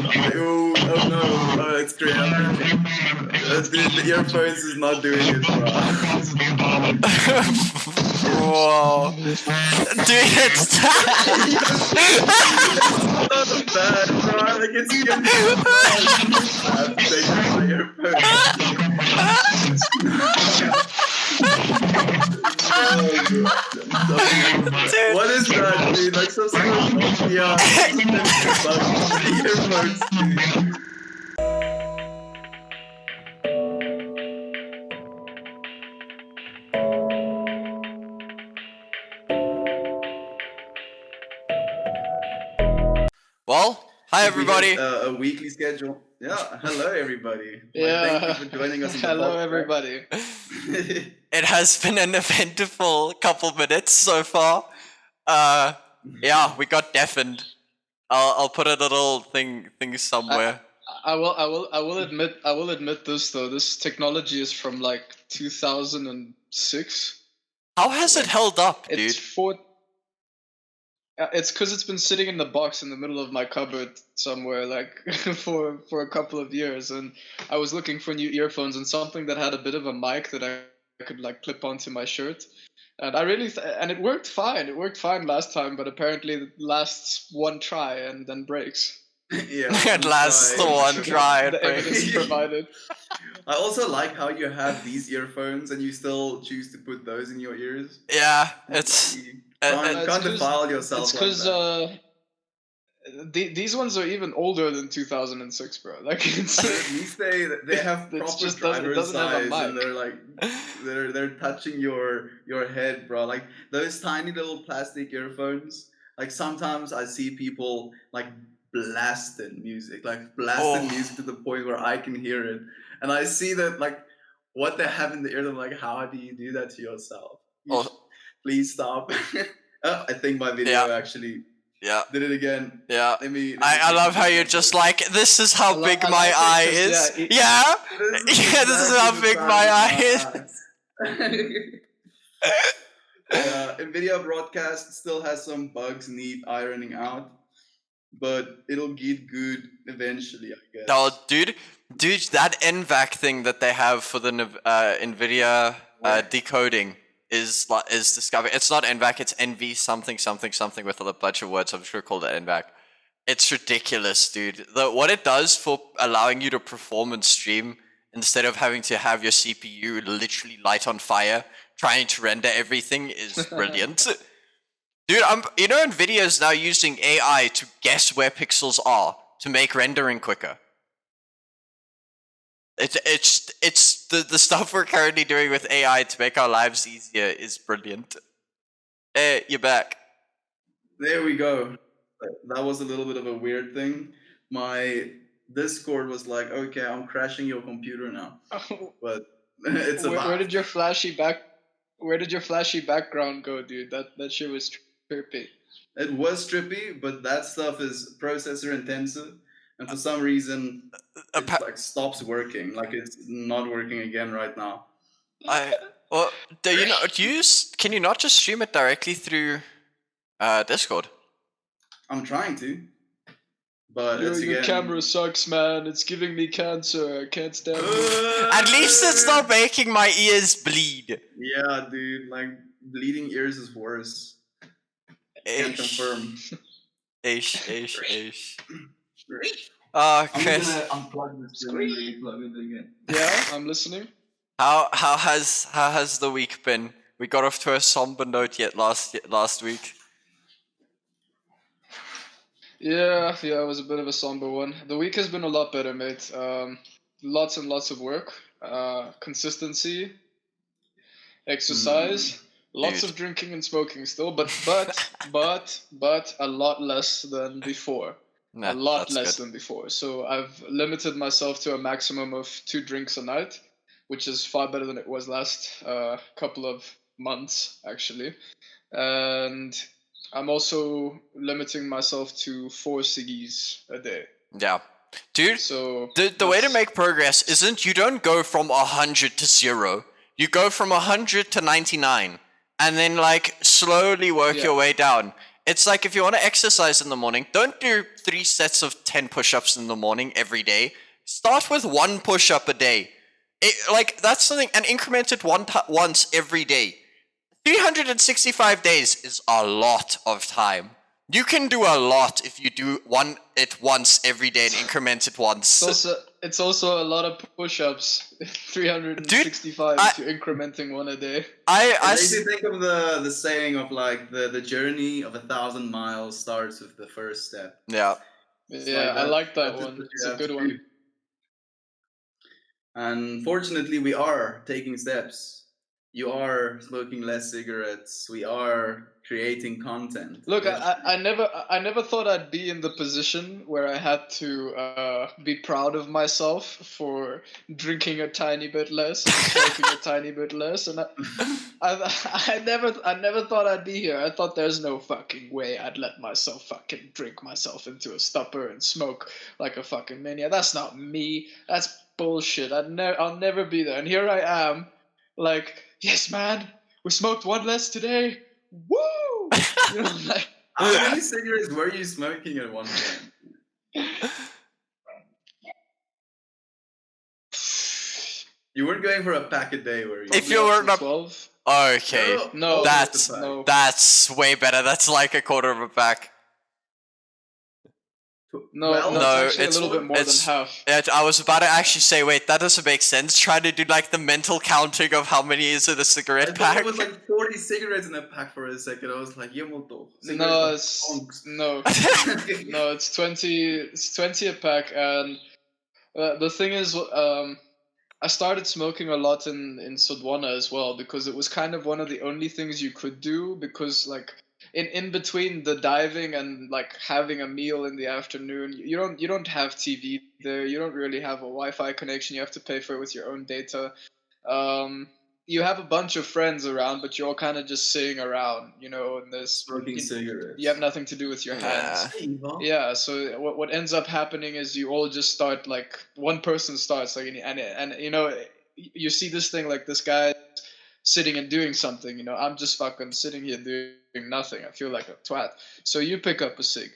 Oh, oh no, oh, it's great. Dude, the earphones is not doing it, bro. Whoa. Dude, it's Not bad, bro. Like, it's getting so bad. I have to take off my earphones. Dude. What is that, dude? Like some sort of Nokia earphones, dude. Well, hi everybody. A weekly schedule. Yeah, hello everybody. Yeah. Thank you for joining us. Hello, everybody. It has been an eventful couple minutes so far. Yeah, we got deafened. I'll put a little thing somewhere. I will admit this though. This technology is from like 2006. How has it held up, dude? It's because it's been sitting in the box in the middle of my cupboard somewhere, like for a couple of years, and I was looking for new earphones and something that had a bit of a mic that I could like clip onto my shirt, and I really and it worked fine. It worked fine last time, but apparently it lasts one try and then breaks. Yeah, It lasts the one try and The evidence breaks. provided. I also like how you have these earphones and you still choose to put those in your ears. Yeah, it's You can't defile yourself. It's like because that. these ones are even older than 2006, bro. Like it's At least they have It proper just doesn't- it driver's doesn't have a size, and mic. they're like they're touching your head, bro. Like those tiny little plastic earphones. Like sometimes I see people like blasting music to the point where I can hear it, and I see that like what they have in the ear. I'm like, how do you do that to yourself? Please stop. I think my video actually yeah. did it again. Yeah. Let me I love how you're just like, this is how big I my like it eye 'cause, is. yeah, Yeah. This is how big my eye is. NVIDIA broadcast still has some bugs need ironing out, but it'll get good eventually, I guess. Oh, dude, that NVAC thing that they have for the NVIDIA decoding is discovered. It's not NVAC, it's NV something with a bunch of words. I'm sure called it NVAC. It's ridiculous, dude. What it does for allowing you to perform and stream instead of having to have your CPU literally light on fire trying to render everything is brilliant. Dude, NVIDIA is now using AI to guess where pixels are to make rendering quicker. It's the stuff we're currently doing with AI to make our lives easier is brilliant. Hey, you're back. There we go. That was a little bit of a weird thing. My Discord was like, okay, I'm crashing your computer now. But it's where did your flashy background go, dude? That shit was trippy. It was trippy, but that stuff is processor intensive, and for some reason it like stops working. Like it's not working again right now. Can you not just stream it directly through Discord? I'm trying to, but Your camera sucks, man. It's giving me cancer. I can't stand it. At least it's not making my ears bleed. Yeah, dude. Like bleeding ears is worse. Can't confirm. Ish. Okay. I'm gonna unplug this screen. Plug it again. Yeah, I'm listening. How has the week been? We got off to a somber note last week. Yeah, it was a bit of a somber one. The week has been a lot better, mate. Lots and lots of work, consistency, exercise, lots of drinking and smoking still, but a lot less than before. Nah, a lot less good. than before. So I've limited myself to a maximum of 2 drinks a night, which is far better than it was last couple of months, actually. And I'm also limiting myself to 4 ciggies a day. Yeah. Dude, so the way to make progress isn't you don't go from 100 to 0. You go from 100 to 99 and then like slowly work your way down. It's like if you want to exercise in the morning, don't do 3 sets of 10 push-ups in the morning every day. Start with 1 push-up a day. Like that's something, and increment it once every day. 365 days is a lot of time. You can do a lot if you do it once every day and increment it once. It's also a lot of push-ups. 365 to incrementing 1 a day. I actually think of the saying of like the journey of 1,000 miles starts with the first step. Yeah. Yeah, I like that one. It's a good one. And fortunately, we are taking steps. You are smoking less cigarettes. We are creating content. Look, I never thought I'd be in the position where I had to be proud of myself for drinking a tiny bit less, and smoking a tiny bit less, and I never thought I'd be here. I thought there's no fucking way I'd let myself fucking drink myself into a stupor and smoke like a fucking maniac. That's not me. That's bullshit. I'll never be there. And here I am, like, yes, man, we smoked 1 less today. Woo! You know, like, how many cigarettes were you smoking at one point? You weren't going for a pack a day, were you? If you were not 12. Okay, No, that's way better. That's like a quarter of a pack. No, Well, no, it's actually a little bit more than half. I was about to actually say, wait, that doesn't make sense. Try to do like the mental counting of how many is in a cigarette pack. It was like 40 cigarettes in a pack for a second. I was like, no, it's 20. It's 20 a pack, and the thing is, I started smoking a lot in Sodwana as well because it was kind of one of the only things you could do because like. In between the diving and like having a meal in the afternoon, you don't have TV there. You don't really have a Wi-Fi connection. You have to pay for it with your own data. You have a bunch of friends around, but you're all kind of just sitting around, you know. And there's smoking cigarettes. You have nothing to do with your hands. Yeah. So what ends up happening is you all just start like one person starts like and you know you see this thing like this guy sitting and doing something, you know, I'm just fucking sitting here doing nothing. I feel like a twat. So you pick up a cig,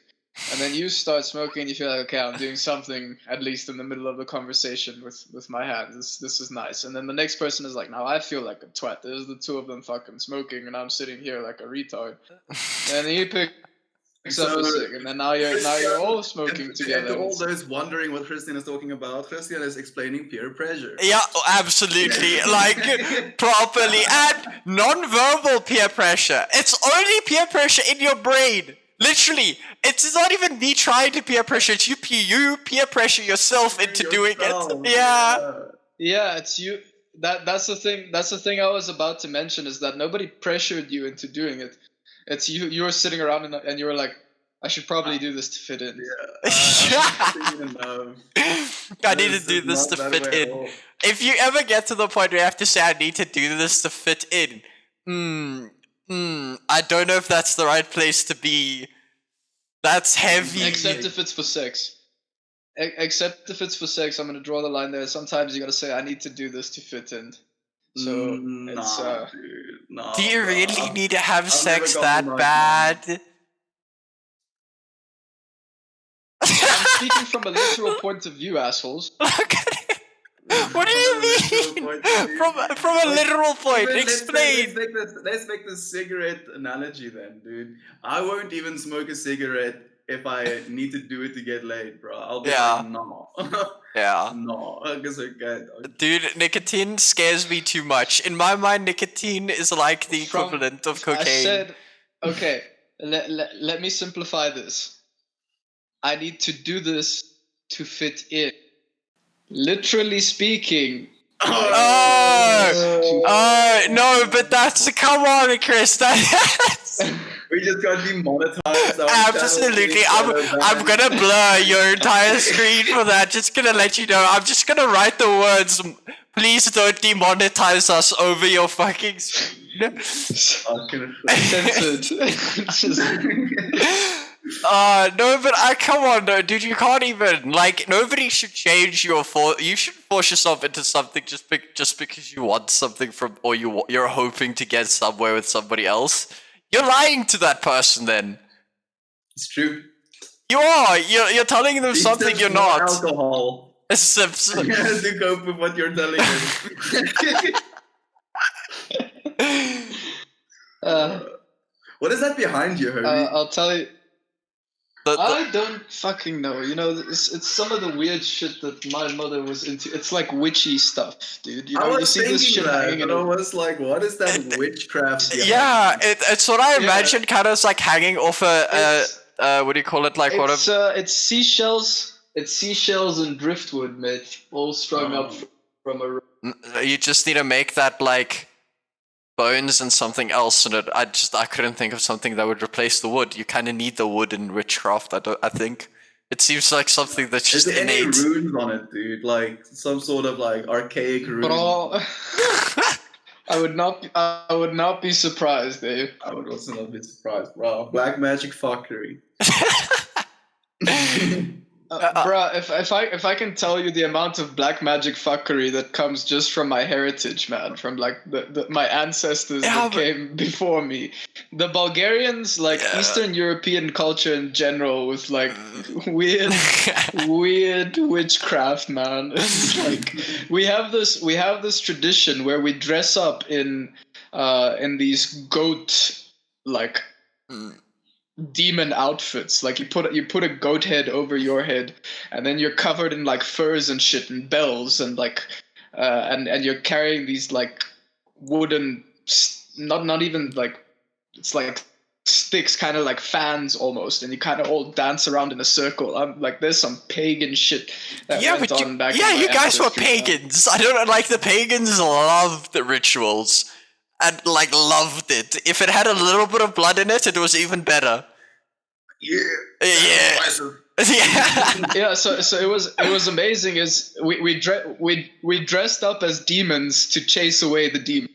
and then you start smoking, and you feel like, okay, I'm doing something at least in the middle of the conversation with my hand. This is nice. And then the next person is like, now I feel like a twat. There's the two of them fucking smoking, and I'm sitting here like a retard. And then you picks up a cig, and then now you're all smoking together. To all those wondering what Christian is talking about, Christian is explaining peer pressure. Yeah, absolutely. Like, properly. And non-verbal peer pressure. It's only peer pressure in your brain. Literally. It's not even me trying to peer pressure. It's you peer pressure yourself into doing it. Yeah. Yeah, it's you. That's the thing. That's the thing I was about to mention is that nobody pressured you into doing it. It's you. You were sitting around and you were like, "I should probably do this to fit in." I need to do this to fit in. If you ever get to the point where you have to say, "I need to do this to fit in," I don't know if that's the right place to be. That's heavy. Except if it's for sex. Except if it's for sex, I'm gonna draw the line there. Sometimes you gotta say, "I need to do this to fit in." So it's dude, do you really need to have sex that bad? I'm speaking from a literal point of view, assholes. What do you mean? From a literal point, explain. Let's make the cigarette analogy then, dude. I won't even smoke a cigarette if I need to do it to get laid, bro. I'll be like, no. Yeah. No, I guess I can't. Dude, nicotine scares me too much. In my mind, nicotine is like the equivalent of cocaine. I said, okay, let me simplify this. I need to do this to fit in. Literally speaking. No, but that's, come on, Chris. We just got demonetized. Absolutely. I'm gonna blur your entire screen for that. Just gonna let you know. I'm just gonna write the words, "Please don't demonetize us," over your fucking screen. Censored. No, but come on, no, dude, you can't even, like, nobody should change you should force yourself into something just because you want something from, or you're hoping to get somewhere with somebody else. You're lying to that person then. It's true. You are. You're telling them He something sips you're more not. Alcohol Sips. to cope with what you're telling him. What is that behind you, Herbie? I'll tell you. The- I don't fucking know. You know, it's some of the weird shit that my mother was into. It's like witchy stuff, dude. You I know, you was see this thinking shit that, hanging in but I a was like, what is that witchcraft behind yeah, you? it's what I Yeah. imagined, kind of like hanging off a It's- what do you call it? Like what? It's seashells. It's seashells and driftwood, mate, all strung up Oh. from a. You just need to make that like bones and something else, and I couldn't think of something that would replace the wood. You kind of need the wood in witchcraft. I think it seems like something that's Is just there any innate. runes on it, dude? Like some sort of like archaic rune? Bro, I would not be surprised, Dave. I would also not be surprised, bro. Black magic fuckery. Bruh, if I can tell you the amount of black magic fuckery that comes just from my heritage, man, from like my ancestors Yeah, that but- came before me, the Bulgarians, like Yeah. Eastern European culture in general, with like weird witchcraft, man. It's like we have this tradition where we dress up in these goat like Mm. demon outfits. Like you put a goat head over your head, and then you're covered in like furs and shit and bells and like and you're carrying these like wooden not even like, it's like sticks, kind of like fans almost, and you kind of all dance around in a circle. Like there's some pagan shit that Yeah, went but on back. yeah, in my you guys were ancestry, man. pagans. I don't like the pagans loved the rituals and like loved it. If it had a little bit of blood in it, it was even better. Yeah. Yeah. Impressive. Yeah. Yeah, so it was amazing. Is we dressed up as demons to chase away the demon.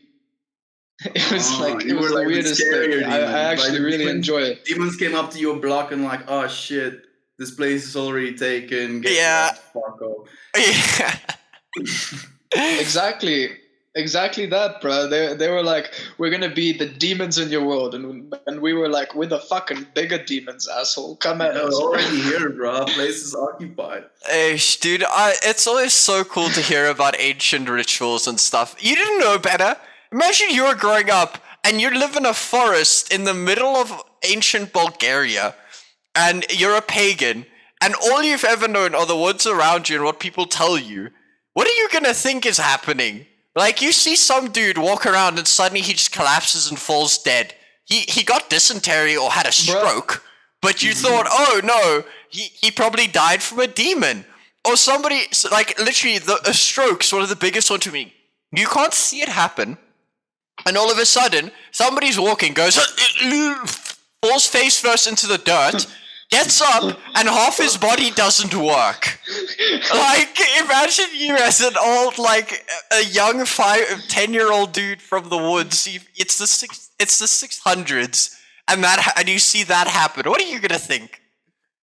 It was Oh, like it you was were the like the weirdest scarier thing. I demons, actually like really when- enjoy it. Demons came up to your block and like, oh shit, this place is already taken. Get Yeah. lost, fuck off. Yeah. Exactly that, bro. They were like, we're gonna be the demons in your world, and we were like, we're the fucking bigger demons, asshole. Come at They're us. already here, bro. Place is occupied. Dude, it's always so cool to hear about ancient rituals and stuff. You didn't know better. Imagine you were growing up and you live in a forest in the middle of ancient Bulgaria, and you're a pagan, and all you've ever known are the woods around you and what people tell you. What are you gonna think is happening? Like, you see some dude walk around and suddenly he just collapses and falls dead. He got dysentery or had a stroke, but you thought, oh no, he probably died from a demon. Or somebody, like, literally, a stroke's one of the biggest one to me. You can't see it happen, and all of a sudden, somebody's walking, goes, falls face first into the dirt, gets up, and half his body doesn't work. Like, imagine you as an old, like, a young 10-year-old dude from the woods. It's the 600s, and you see that happen. What are you gonna think?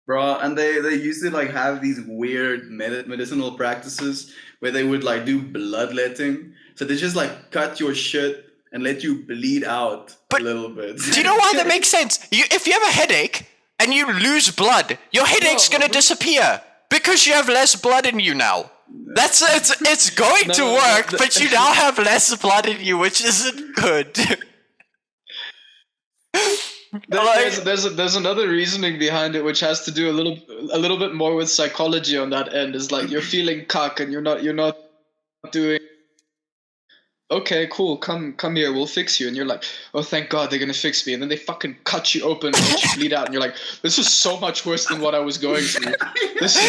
Bro, and they used to like have these weird medicinal practices where they would like do bloodletting. So they just like cut your shit and let you bleed out But a little bit. Do you know why that makes sense? If you have a headache and you lose blood, your headache's gonna disappear because you have less blood in you now. It's going to work, but you now have less blood in you, which isn't good. There's another reasoning behind it, which has to do a little bit more with psychology on that end. Is like you're feeling cock and you're not doing. Okay, cool. Come here. We'll fix you. And you're like, oh, thank God they're gonna fix me. And then they fucking cut you open and let you bleed out. And you're like, this is so much worse than what I was going through. This is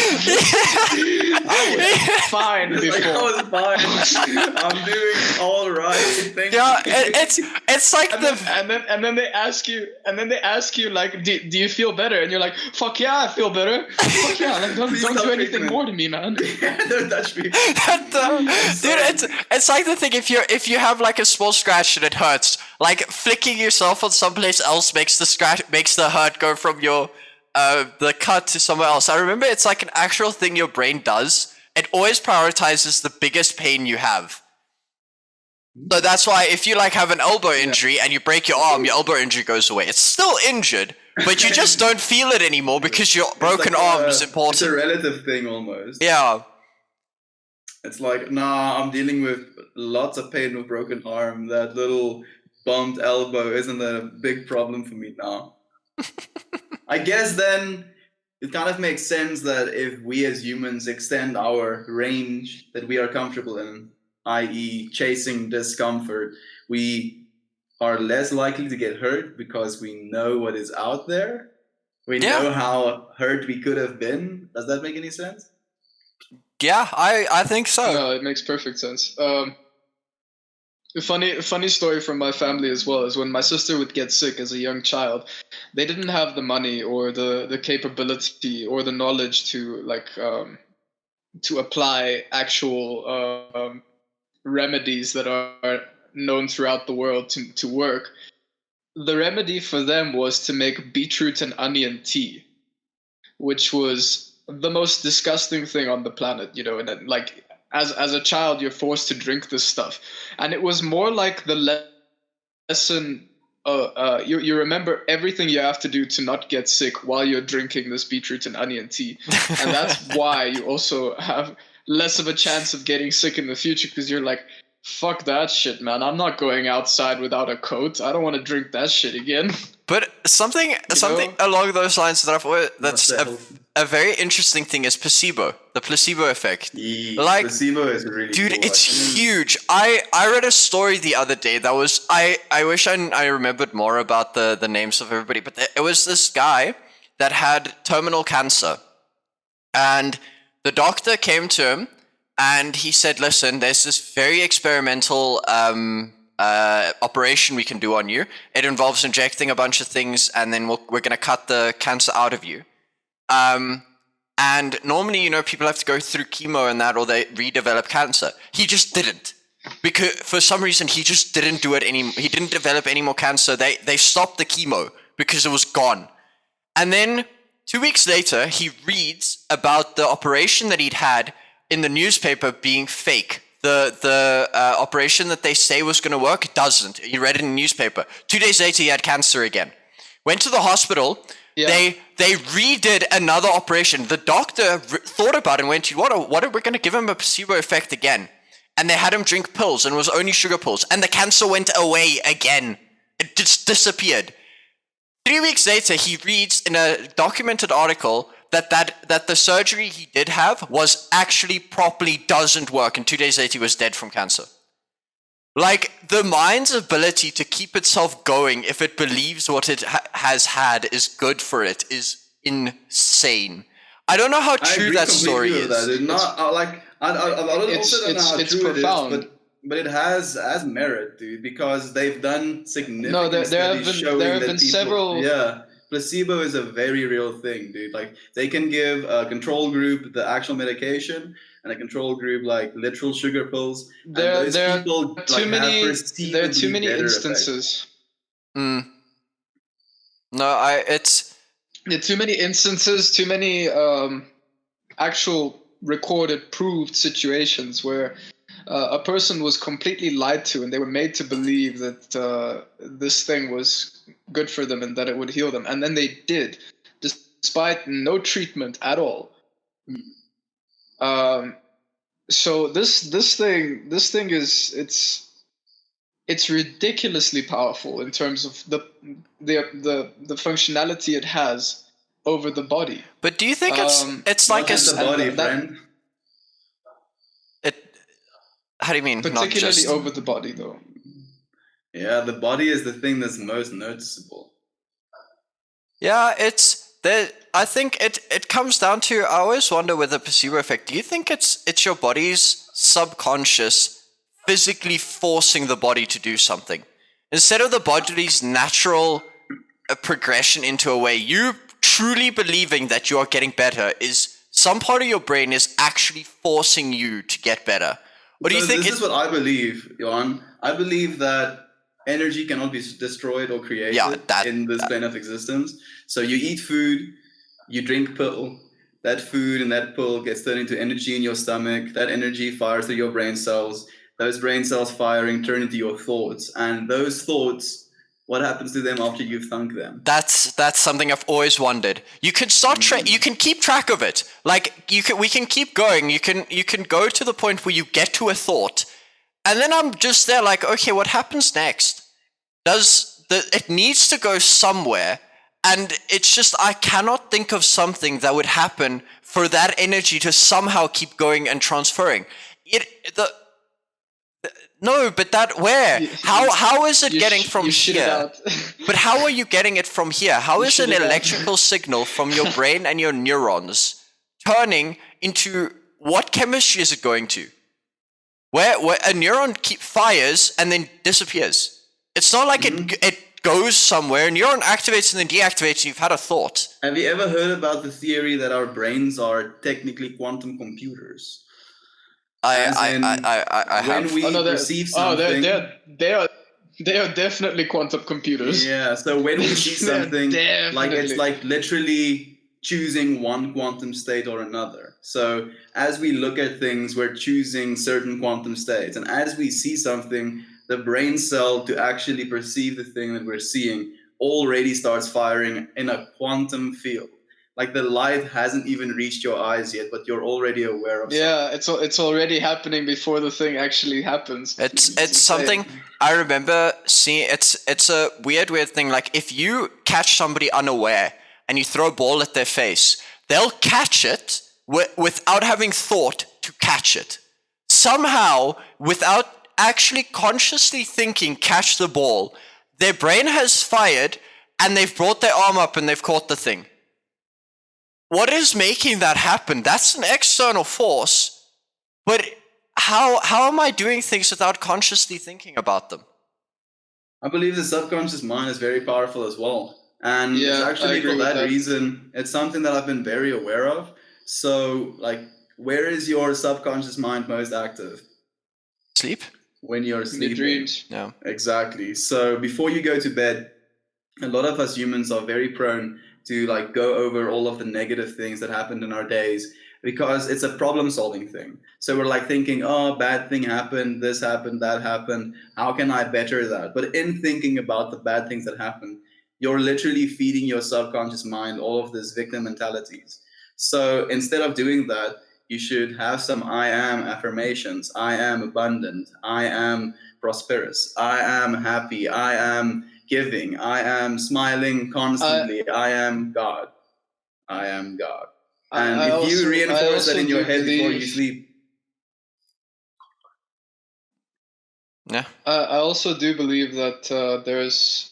I was fine It's like, before. I was fine. I'm doing all right. Thank Yeah, you. it's like And then they ask you like, do you feel better? And you're like, fuck yeah, I feel better. Fuck yeah, like Please don't stop do anything treatment. more to me, man. Don't touch me. dude, it's like the thing if you have like a small scratch and it hurts, like flicking yourself on someplace else makes the hurt go from your the cut to somewhere else. I remember it's like an actual thing your brain does. It always prioritizes the biggest pain you have. So that's why if you like have an elbow injury and you break your arm, your elbow injury goes away. It's still injured, but you just don't feel it anymore because your broken like arm is It's a important. relative thing almost. Yeah. It's like, nah, I'm dealing with lots of pain with broken arm. That little bumped elbow isn't a big problem for me now. I guess then it kind of makes sense that if we as humans extend our range that we are comfortable in, i.e., chasing discomfort, we are less likely to get hurt because we know what is out there. We Yeah. know how hurt we could have been. Does that make any sense? Yeah, I think so. No, it makes perfect sense. A funny story from my family as well is when my sister would get sick as a young child, they didn't have the money or the capability or the knowledge to to apply actual remedies that are known throughout the world to work. The remedy for them was to make beetroot and onion tea, which was the most disgusting thing on the planet, you know. And then, like, as a child, you're forced to drink this stuff, and it was more like the lesson. You remember everything you have to do to not get sick while you're drinking this beetroot and onion tea, and that's why you also have less of a chance of getting sick in the future, because you're like, fuck that shit, man. I'm not going outside without a coat. I don't want to drink that shit again. But something know? along those lines that I've always, that's Not that a very interesting thing is placebo, the placebo effect. Yeah, Like, placebo is really dude, cool, it's actually. huge. I read a story the other day that was I wish I remembered more about the names of everybody, but it was this guy that had terminal cancer, and the doctor came to him and he said, "Listen, there's this very experimental operation we can do on you. It involves injecting a bunch of things, and then we're going to cut the cancer out of you. And normally, you know, people have to go through chemo and that, or they redevelop cancer. He just didn't, because for some reason he just didn't do it anymore. He didn't develop any more cancer. They stopped the chemo because it was gone. And then 2 weeks later, he reads about the operation that he'd had in the newspaper being fake. The operation that they say was going to work doesn't. He read it in the newspaper. 2 days later, he had cancer again. Went to the hospital. Yeah. They redid another operation. The doctor thought about it and went, what are we going to give him a placebo effect again? And they had him drink pills, and it was only sugar pills. And the cancer went away again. It just disappeared. 3 weeks later, he reads in a documented article that the surgery he did have was actually properly doesn't work, and 2 days later he was dead from cancer. Like, the mind's ability to keep itself going if it believes what it has had is good for it is insane. I don't know how true that story is. It's not like I also don't know how it's true profound. it is, but it has merit, dude, because they've done significant No, there studies have showing been that people, several. yeah, placebo is a very real thing, dude. Like, they can give a control group the actual medication and a control group like literal sugar pills. There and those are people, too like, many. have perceivably There are too many better instances. No, There are too many instances. Too many actual recorded, proved situations where a person was completely lied to, and they were made to believe that this thing was good for them and that it would heal them, and then they did, despite no treatment at all. So this thing is it's ridiculously powerful in terms of the functionality it has over the body. but do you think it's Not like a just the body, that- friend. how do you mean not Particularly just over the body, though. Yeah, the body is the thing that's most noticeable. Yeah, it's that. I think it comes down to. I always wonder with the placebo effect. Do you think it's your body's subconscious physically forcing the body to do something instead of the body's natural progression into a way? You truly believing that you are getting better is some part of your brain is actually forcing you to get better. Or do you So think this is what I believe, Johan. I believe that energy cannot be destroyed or created in this plane of existence. So you eat food, you drink pill. That food and that pill gets turned into energy in your stomach. That energy fires through your brain cells. Those brain cells firing turn into your thoughts, and those thoughts what happens to them after you've thunk them? That's something I've always wondered. You can start you can keep track of it. Like we can keep going. You can go to the point where you get to a thought, and then I'm just there like, okay, what happens next? It needs to go somewhere, and it's just I cannot think of something that would happen for that energy to somehow keep going and transferring. No, but that where? How is it getting from here? But how are you getting it from here? How is an electrical signal from your brain and your neurons turning into what chemistry is it going to? Where a neuron fires and then disappears. It's not like it goes somewhere. A neuron activates and then deactivates. And you've had a thought. Have you ever heard about the theory that our brains are technically quantum computers? I have. When we receive something, they are definitely quantum computers. Yeah, so when we see something, like it's like literally choosing one quantum state or another. So as we look at things, we're choosing certain quantum states, and as we see something, the brain cell to actually perceive the thing that we're seeing already starts firing in a quantum field. Like the light hasn't even reached your eyes yet, but you're already aware of. Yeah, it's already happening before the thing actually happens. It's something I remember seeing. It's a weird thing. Like if you catch somebody unaware and you throw a ball at their face, they'll catch it without having thought to catch it. Somehow, without actually consciously thinking, catch the ball. Their brain has fired, and they've brought their arm up and they've caught the thing. What is making that happen? That's an external force, but how am I doing things without consciously thinking about them? I believe the subconscious mind is very powerful as well. And it's actually for that reason, it's something that I've been very aware of. So, like, where is your subconscious mind most active? Sleep? When you're sleeping. In dreams. No. Exactly. So before you go to bed, a lot of us humans are very prone to like go over all of the negative things that happened in our days because it's a problem solving thing. So we're like thinking, oh, bad thing happened, this happened, that happened. How can I better that? But in thinking about the bad things that happened, you're literally feeding your subconscious mind all of these victim mentalities. So instead of doing that, you should have some I am affirmations. I am abundant. I am prosperous. I am happy. I am giving. I am smiling constantly. I am God. I am God. And if you reinforce that in your head before you sleep. Yeah. I also do believe that there's.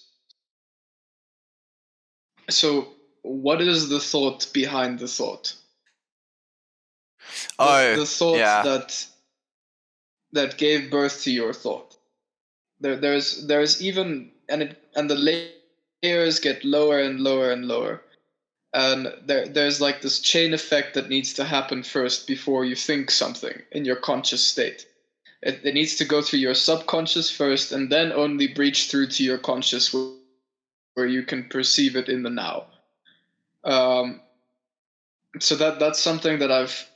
So, what is the thought behind the thought? The thought that gave birth to your thought. There's even and the layers get lower and lower and lower, and there's like this chain effect that needs to happen first before you think something in your conscious state. It needs to go through your subconscious first, and then only breach through to your conscious, where you can perceive it in the now. So that's something that I've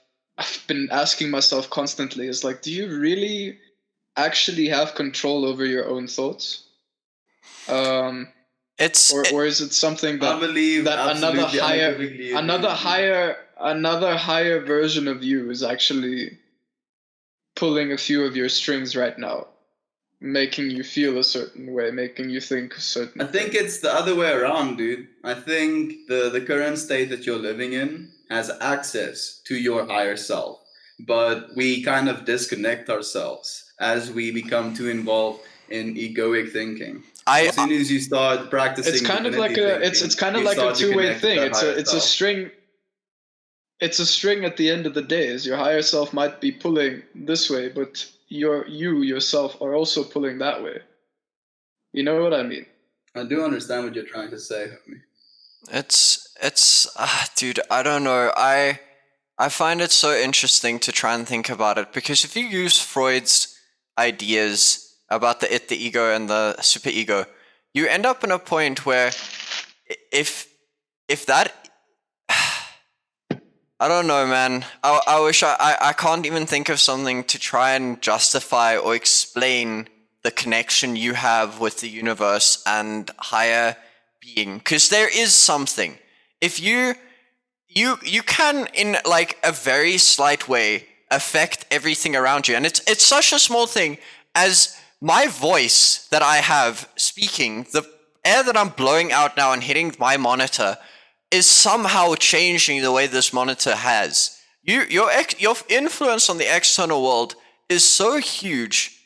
been asking myself constantly is like, do you really actually have control over your own thoughts? Or is it something that I believe that another higher version of you is actually pulling a few of your strings right now, making you feel a certain way, making you think a certain I think it's the other way around, dude. I think the current state that you're living in has access to your higher self, but we kind of disconnect ourselves as we become too involved in egoic thinking. As soon as you start practicing, it's kind of like it's kind of like a two-way thing. It's a string. It's a string at the end of the day. Is your higher self might be pulling this way, but you yourself are also pulling that way. You know what I mean? I do understand what you're trying to say, homie. Dude, I don't know. I find it so interesting to try and think about it, because if you use Freud's ideas about the ego and the superego, you end up in a point where if that I don't know, man. I wish I can't even think of something to try and justify or explain the connection you have with the universe and higher being, because there is something. If you can, in like a very slight way, affect everything around you, and it's such a small thing as my voice that I have speaking, the air that I'm blowing out now and hitting my monitor is somehow changing the way this monitor has. Your influence on the external world is so huge,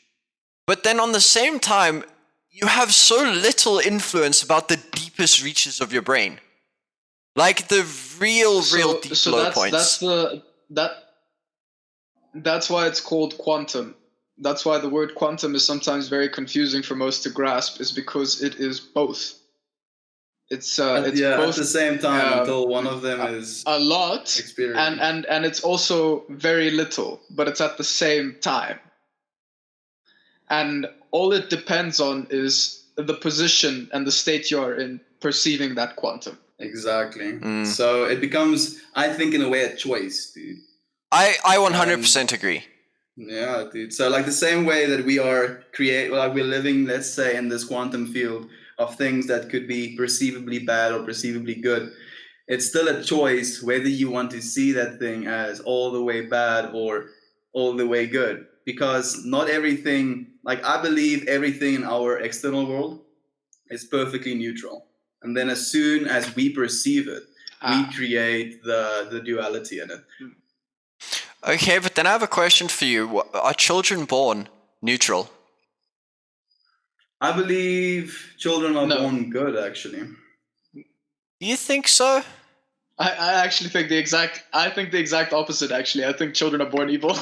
but then on the same time, you have so little influence about the deepest reaches of your brain. Like the real deep low points. That's why it's called quantum. That's why the word quantum is sometimes very confusing for most to grasp, is because it is both. It's both, at the same time, until one of them is a lot, experienced. and it's also very little, but it's at the same time. And all it depends on is the position and the state you're in perceiving that quantum. Exactly. So it becomes, I think, in a way, a choice, dude. I 100% agree. Yeah, dude. So like the same way that we are we're living, let's say, in this quantum field of things that could be perceivably bad or perceivably good, it's still a choice whether you want to see that thing as all the way bad or all the way good. Because not everything, like I believe everything in our external world is perfectly neutral. And then as soon as we perceive it, we create the duality in it. Okay, but then I have a question for you. Are children born neutral? I believe children are born good, actually. Do you think so? I actually think the exact opposite, actually. I think children are born evil.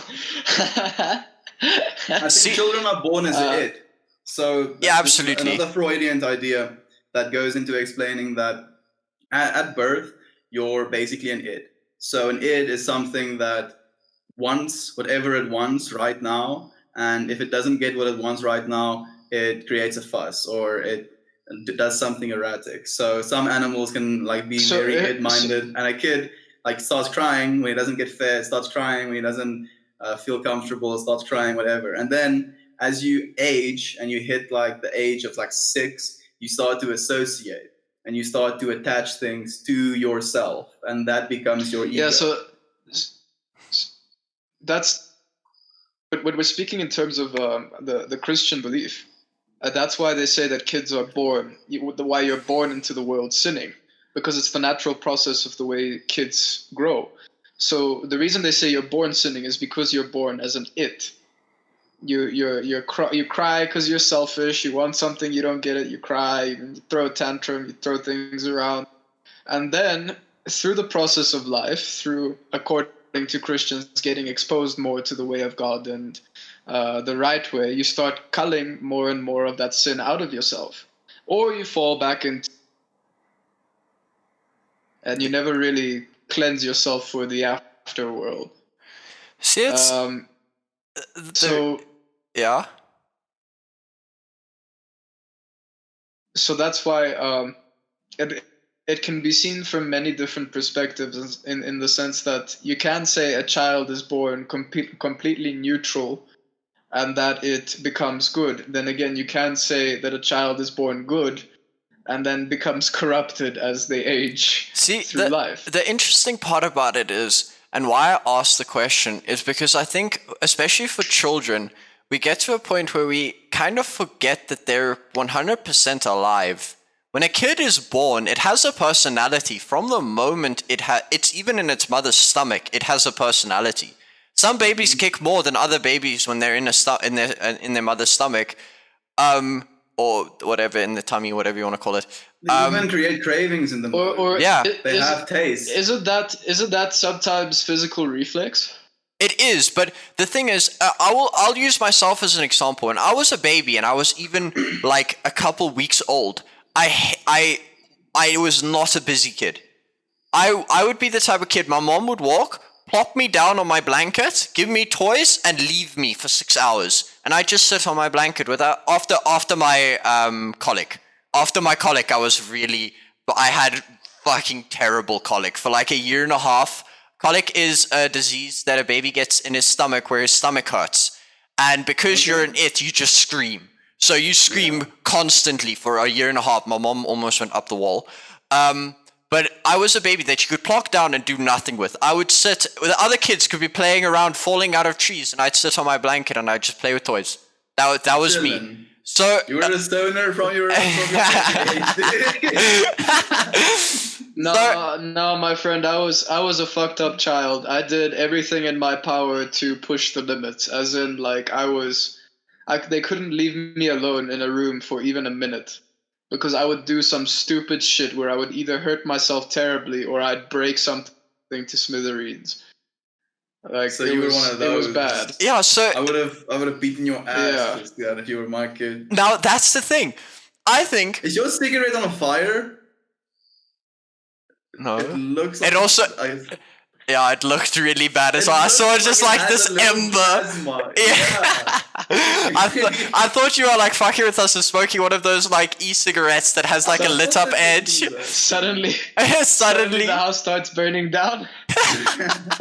I think children are born as it. So yeah, absolutely. Another Freudian idea that goes into explaining that at birth, you're basically an id. So an id is something that wants whatever it wants right now, and if it doesn't get what it wants right now, it creates a fuss or it does something erratic. So some animals can like be very id-minded, and a kid like starts crying when he doesn't get fed, starts crying when he doesn't feel comfortable, starts crying, whatever. And then as you age and you hit like the age of like 6, you start to associate and you start to attach things to yourself, and that becomes your ego. Yeah, so that's when we're speaking in terms of the Christian belief. That's why they say that kids are born, why you're born into the world sinning, because it's the natural process of the way kids grow. So the reason they say you're born sinning is because you're born as an it. You cry because you're selfish. You want something, you don't get it, you cry. You throw a tantrum, you throw things around, and then through the process of life, according to Christians, getting exposed more to the way of God and the right way, you start culling more and more of that sin out of yourself, or you fall back into, and you never really cleanse yourself for the afterworld. See, it's yeah. So that's why it can be seen from many different perspectives, in the sense that you can say a child is born completely neutral and that it becomes good. Then again, you can say that a child is born good and then becomes corrupted as they age through life. The interesting part about it is, and why I asked the question, is because I think, especially for children, we get to a point where we kind of forget that they're 100% alive. When a kid is born, it has a personality. From the moment it's even in its mother's stomach, it has a personality. Some babies kick more than other babies when they're in their mother's stomach, or whatever, in the tummy, whatever you want to call it. They even create cravings in the mother. They have taste. Isn't that sometimes physical reflex? It is, but the thing is, I'll use myself as an example. When I was a baby and I was even like a couple weeks old, I was not a busy kid. I would be the type of kid, my mom would walk, plop me down on my blanket, give me toys, and leave me for 6 hours. And I'd just sit on my blanket after my colic. After my colic, I had fucking terrible colic for like a year and a half. Colic is a disease that a baby gets in his stomach where his stomach hurts. And because you're an it, you just scream. So you scream constantly for a year and a half. My mom almost went up the wall. But I was a baby that you could plonk down and do nothing with. I would sit, the other kids could be playing around, falling out of trees, and I'd sit on my blanket and I'd just play with toys. That was me. Chillin'. So You were the stoner from your No, my friend, I was a fucked up child. I did everything in my power to push the limits. As in, like, they couldn't leave me alone in a room for even a minute. Because I would do some stupid shit where I would either hurt myself terribly or I'd break something to smithereens. Like, So you were one of It was those. bad. yeah, so I would have beaten your ass Yeah. just then if you were my kid. now that's the thing. I think Is your cigarette on fire? no. It looks. It like also- Yeah, it looked really bad as well. I saw it just like it this had a little ember. plasma. Yeah. I thought you were like fucking with us and smoking one of those like e-cigarettes that has like a lit up edge. Suddenly Suddenly. the house starts burning down.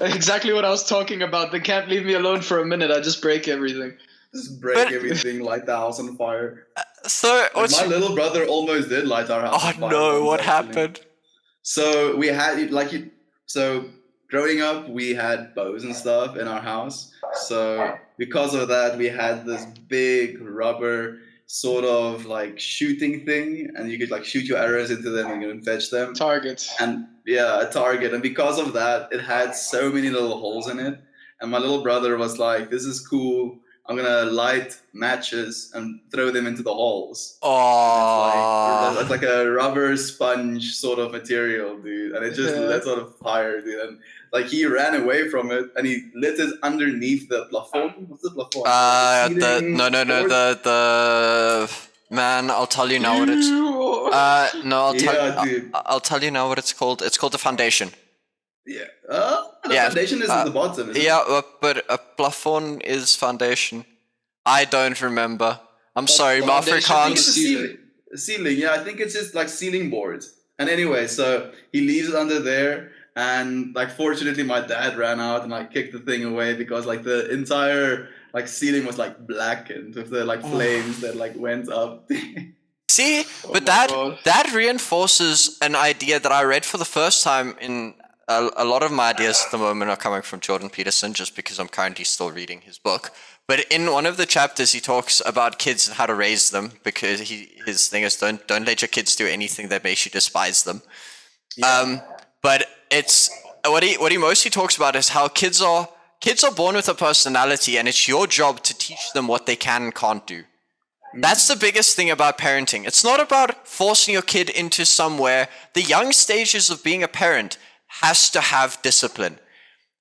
Exactly what I was talking about. They can't leave me alone for a minute. I just break everything. Just break But- everything, light the house on fire. So Like, what's my little brother almost did light our house oh on fire. no, once, what actually. happened? So we had so growing up we had bows and stuff in our house. So because of that we had this big rubber sort of like shooting thing, and you could like shoot your arrows into them and you can fetch them. Target. And yeah, a target. And because of that, it had so many little holes in it. And my little brother was like, "This is cool. I'm gonna light matches and throw them into the holes." Oh, It's like a rubber sponge sort of material, dude, and it just Yeah. lit on fire, dude. And like he ran away from it, and he lit it underneath the plafond. What's the plafond? the Ceiling no board? the man, I'll tell you now what it's no, Yeah, dude. I'll tell you now what it's called. It's called the foundation. Yeah. The Yeah, foundation is at the bottom. Isn't it? Yeah, but a plafond is foundation. I don't remember. I'm sorry, my foundation I think it's Afrikaans. a ceiling. Ceiling, yeah, I think it's just like ceiling boards. And anyway, so he leaves it under there, and like fortunately my dad ran out and like kicked the thing away because like the entire like ceiling was like blackened with the like flames that like went up. See, Oh but my God. that reinforces an idea that I read for the first time in a lot of my ideas at the moment are coming from Jordan Peterson, just because I'm currently still reading his book. But in one of the chapters, he talks about kids and how to raise them, because his thing is don't let your kids do anything that makes you despise them. But it's what he mostly talks about is how kids are born with a personality, and it's your job to teach them what they can and can't do. That's the biggest thing about parenting. It's not about forcing your kid into somewhere. The young stages of being a parent has to have discipline.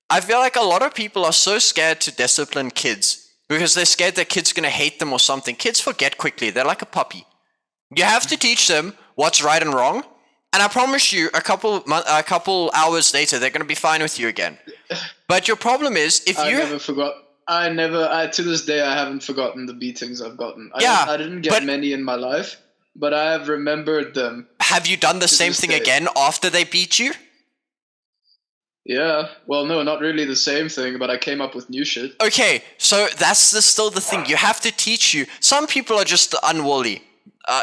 I feel like a lot of people are so scared to discipline kids because they're scared that kids going to hate them or something. Kids forget quickly. They're like a puppy. You have to teach them what's right and wrong. And I promise you, a couple hours later, they're going to be fine with you again. But your problem is, if I you... never forgot. To this day, I haven't forgotten the beatings I've gotten. I didn't get but- many in my life, but I have remembered them. Have you done the To same this thing day. again after they beat you? Yeah, well, no, not really the same thing, but I came up with new shit. Okay, so still the thing. You have to teach you. Some people are just unruly.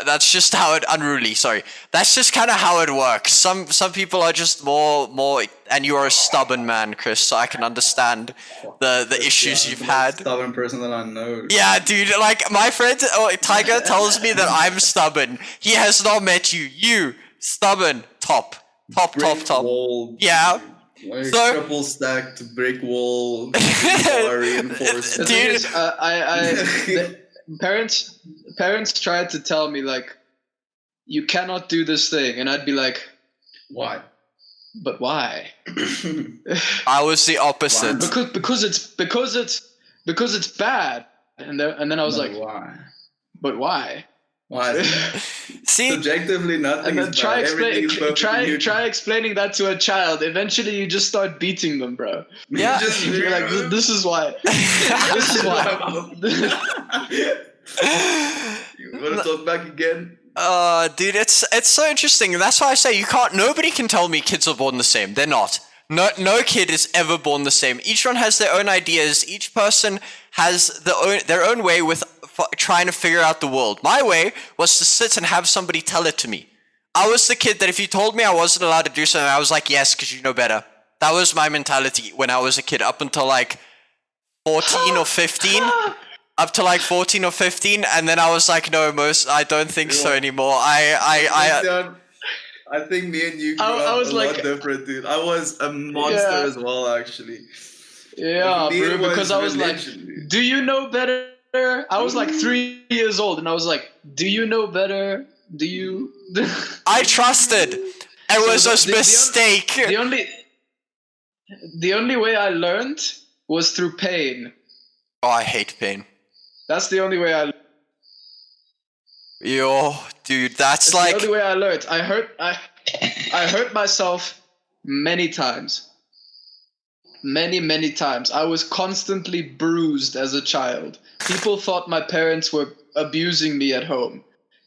That's just how it unruly. Sorry, that's just kind of how it works. Some people are just more. And you are a stubborn man, Chris. So I can understand the issues Yeah, you've the most had. stubborn person that I know. Yeah, dude. Like my friend Tiger tells me that I'm stubborn. He has not met you. You stubborn. Top. Brick wall, Yeah. like So- triple stacked brick wall, reinforced. The thing is, parents tried to tell me, like, you cannot do this thing, and I'd be like, Why? but why? I was the opposite. because it's bad. And then I was like, why? but why? Why? Is that? See, Subjectively, nothing And then is bad. Everything is perfectly neutral. try explaining that to a child. Eventually, you just start beating them, bro. Yeah. You're like, this is why. This is why. You want to talk back again? dude, it's so interesting. That's why I say nobody can tell me kids are born the same. They're not. No kid is ever born the same. Each one has their own ideas. Each person has their own way with trying to figure out the world. My way was to sit and have somebody tell it to me. I was the kid that if you told me I wasn't allowed to do something, I was like, yes, because you know better. That was my mentality when I was a kid, up until like 14 or 15. Up to like 14 or 15, and then I was like, no, I don't think so anymore. I think me and you grew I up was a like- lot different, dude. I was a monster Yeah. as well, actually. Yeah, For me, it bro, because I was like, religion, dude. do you know better? I was like 3 years old, and I was like, do you know better? Do you? I trusted. It was a mistake. The only way I learned was through pain. Oh, I hate pain. That's the only way I. Yo, dude, that's The like only way I learned. I hurt myself many times. Many times. I was constantly bruised as a child. People thought my parents were abusing me at home.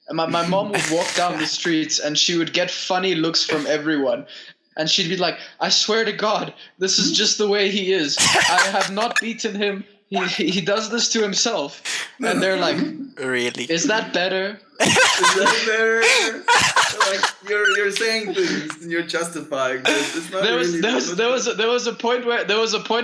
And my mom would walk down the streets and she would get funny looks from everyone. And she'd be like, I swear to God, this is just the way he is. I have not beaten him. He does this to himself. And they're like, really. is that better? Is that better? Like you're saying things and you're justifying this. It's not There was a point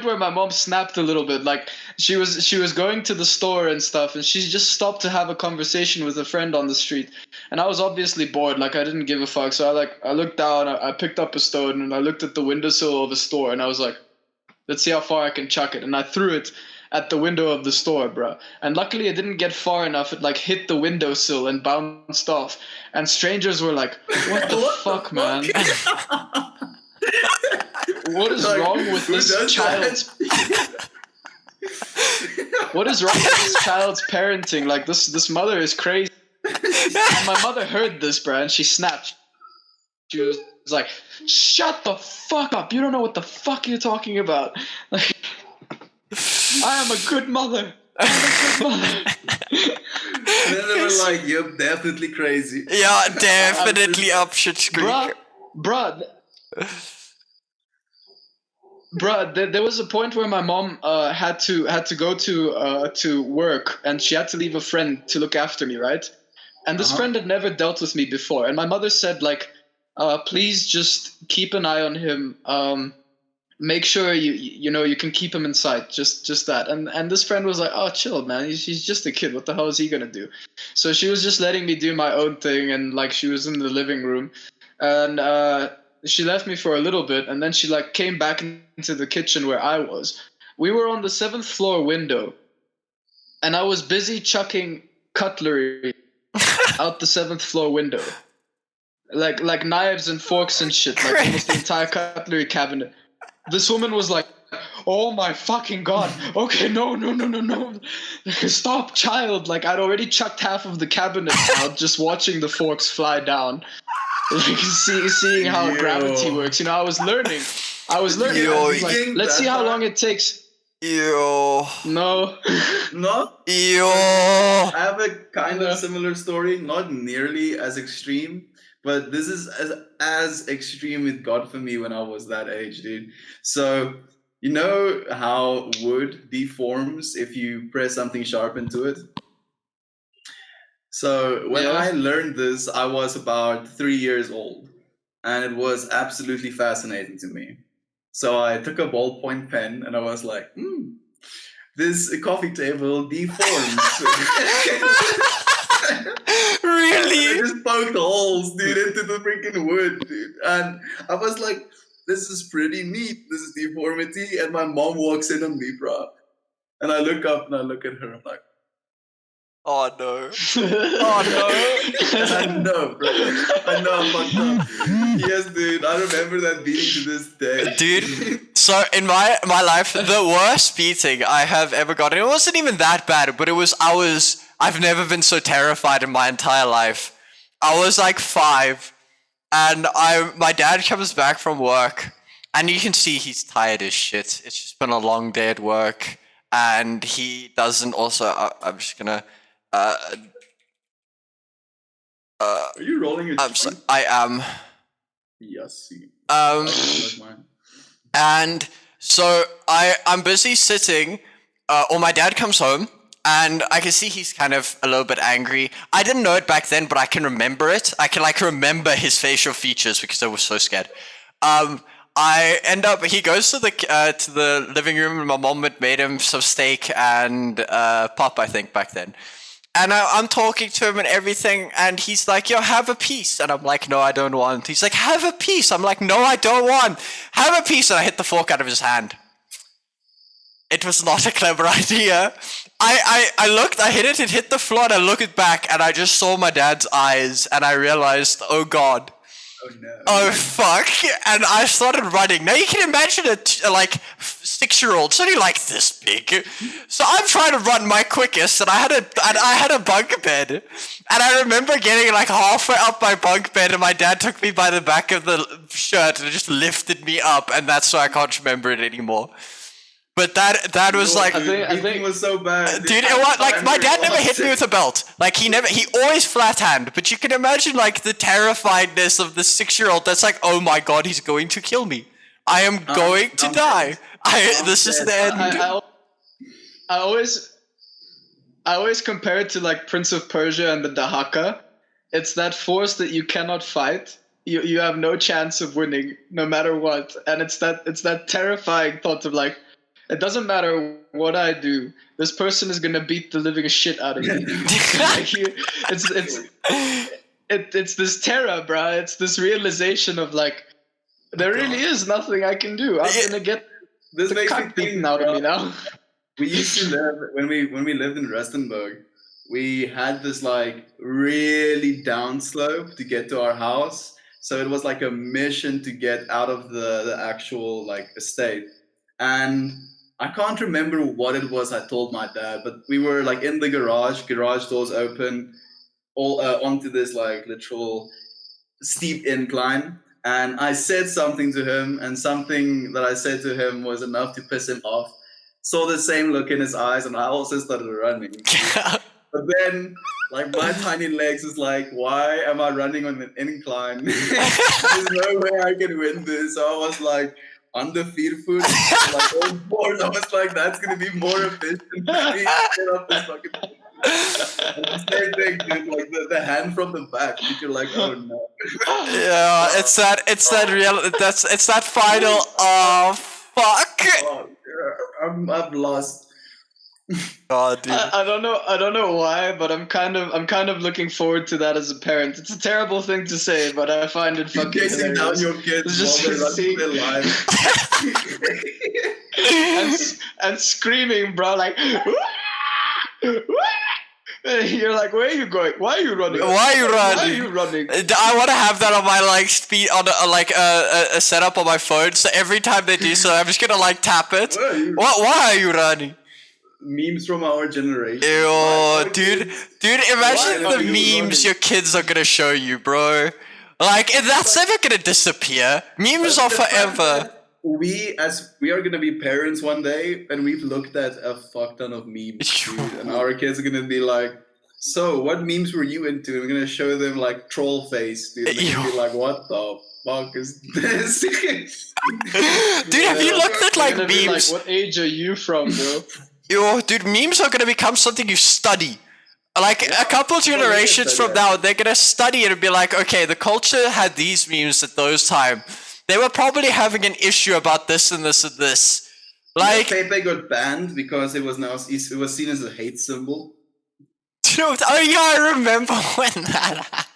where my mom snapped a little bit. Like she was going to the store and stuff, and she just stopped to have a conversation with a friend on the street. And I was obviously bored. Like I didn't give a fuck. So I looked down. I picked up a stone and I looked at the windowsill of a store, and I was like, let's see how far I can chuck it. And I threw it at the window of the store, bro. And luckily it didn't get far enough. It like hit the windowsill and bounced off. And strangers were like, what the fuck, man? What is Like, wrong with who this does child's What is wrong with this child's parenting? Like this mother is crazy. And my mother heard this, bro, and she snapped. She was like, shut the fuck up. You don't know what the fuck you're talking about. Like, I am a good mother. I'm a good mother. And then they were like, you're definitely crazy. Yeah, definitely up shit creek. Bruh, there was a point where my mom had to go to work, and she had to leave a friend to look after me, right? And this friend had never dealt with me before, and my mother said like, please just keep an eye on him. Make sure you can keep him in sight. Just that. And this friend was like, oh, chill, man. He's just a kid. What the hell is he gonna do? So she was just letting me do my own thing, and like she was in the living room, and she left me for a little bit, and then she like came back into the kitchen where I was. We were on the 7th floor window, and I was busy chucking cutlery out the 7th floor window, like knives and forks and shit, like almost the entire cutlery cabinet. This woman was like, oh my fucking God. Okay, no. Stop, child. Like, I'd already chucked half of the cabinet out just watching the forks fly down. Like, seeing how gravity works. You know, I was learning. I was Yo, like, let's see how long it takes. Yo. No. No? Yo. I have a kind of similar story, not nearly as extreme, but this is as extreme it got for me when I was that age, dude. So, you know how wood deforms if you press something sharp into it? So, when I learned this, I was about 3 years old, and it was absolutely fascinating to me. So, I took a ballpoint pen and I was like, this coffee table deforms. Really? I just poked holes, dude, into the freaking wood, dude. And I was like, this is pretty neat, this is deformity. And my mom walks in on me, bro. And I look up and I look at her, I'm like, oh no. Oh no. and I know, bro. I know I'm fucked up. Yes, dude, I remember that beating to this day. Dude, so in my life, the worst beating I have ever gotten, it wasn't even that bad, but I've never been so terrified in my entire life. I was like 5, and my dad comes back from work, and you can see he's tired as shit. It's just been a long day at work, and he doesn't also, I'm just gonna, Are you rolling your I am. Yes. Um, Like mine. And so I'm busy sitting, or my dad comes home, and I can see he's kind of a little bit angry. I didn't know it back then, but I can remember it. I can like remember his facial features because I was so scared. He goes to the living room, and my mom had made him some steak and pop, I think, back then. And I'm talking to him and everything, and he's like, yo, have a piece. And I'm like, no, I don't want. He's like, have a piece. I'm like, no, I don't want. Have a piece. And I hit the fork out of his hand. It was not a clever idea. I looked, I hit it, it hit the floor, and I looked back, and I just saw my dad's eyes, and I realized, oh God. Oh no. Oh fuck! And I started running. Now you can imagine a 6-year-old. It's only like this big. So I'm trying to run my quickest, and I had a bunk bed, and I remember getting like halfway up my bunk bed, and my dad took me by the back of the shirt and just lifted me up, and that's why I can't remember it anymore. But that was like, I think it was so bad, dude. It was like my dad never hit me with a belt. Like he always flat hand. But you can imagine like the terrifiedness of the 6-year-old. That's like, oh my God, he's going to kill me. I am going to die. This is the end. I always compare it to like Prince of Persia and the Dahaka. It's that force that you cannot fight. You have no chance of winning, no matter what. And it's that terrifying thought of like, it doesn't matter what I do. This person is gonna beat the living shit out of me. It's this terror, bro. It's this realization of like, there really is nothing I can do. I'm gonna get this the makes me cunt think, beaten out of me now. We used to live when we lived in Rustenburg. We had this like really down slope to get to our house, so it was like a mission to get out of the actual like estate. And I can't remember what it was I told my dad, but we were like in the garage doors open, all onto this like literal steep incline. And I said something to him, and something that I said to him was enough to piss him off. Saw the same look in his eyes, and I also started running. But then, like, my tiny legs is like, why am I running on an incline? There's no way I can win this. So I was like, under 4 foot, like on board. I was like, that's gonna be more efficient for me to get up this fucking thing. Same thing, dude. Like the hand from the back, you're like, oh no. Yeah, it's that final. Oh fuck! Oh, I'm lost. God, dude. I don't know why, but I'm kind of looking forward to that as a parent. It's a terrible thing to say, but I find it fucking Chasing down hilarious. your kids Just while they're running seeing- their lives. and screaming, bro, like, you're like, where are you going? Why are you running? Why are you Why are running? you running? I want to have that on my like speed on a setup on my phone. So every time they do so, I'm just gonna like tap it. Why are you- Why are you running? Memes from our generation. Ew, Why- dude, imagine Why are the you memes running? your kids are gonna show you, bro. Like, that's never gonna disappear. Memes are The fact forever. that we are gonna be parents one day, and we've looked at a fuck ton of memes, dude, and our kids are gonna be like, so what memes were you into? And we're gonna show them like troll face, dude. And they're gonna be like, what the fuck is this? Dude, have you looked at They're like gonna be memes? like, what age are you from, bro? Yo, dude, memes are gonna become something you study. Like a couple generations from now, they're gonna study it and be like, okay, the culture had these memes at those time. They were probably having an issue about this and this and this. Like, Pepe got banned because it was seen as a hate symbol. dude, oh yeah, I remember when that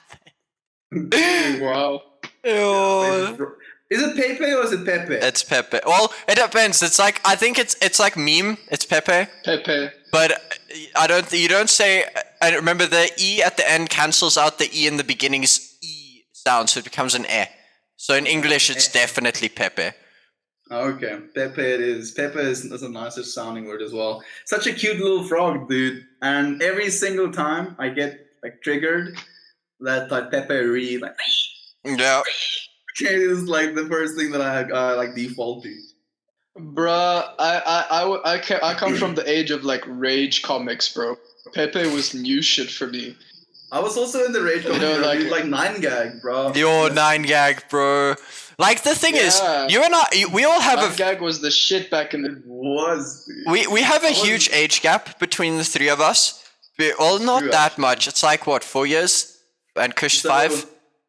happened. Wow. Ew. Is it Pepe or is it Pepe? It's Pepe. Well, it depends. It's like I think it's like meme. It's Pepe. Pepe. But you don't say. I remember the e at the end cancels out the e in the beginning's e sound, so it becomes an e. So in English, it's definitely Pepe. Okay, Pepe it is. Pepe is a nicer sounding word as well. Such a cute little frog, dude. And every single time I get like triggered, that like Pepe re like Yeah. is like the first thing that I like default to. Bruh, I come from the age of like rage comics, bro. Pepe was new shit for me. I was also in the Rage computer, like- dude, like 9gag, bro. Your 9gag, bro. Like the thing is, Yeah. you and I, we all have a Gag was the shit back in the. It was, dude. we have a I was- huge age gap between the three of us. Well, not True, that actually. much. It's like what, 4 years? And Kush So, 5.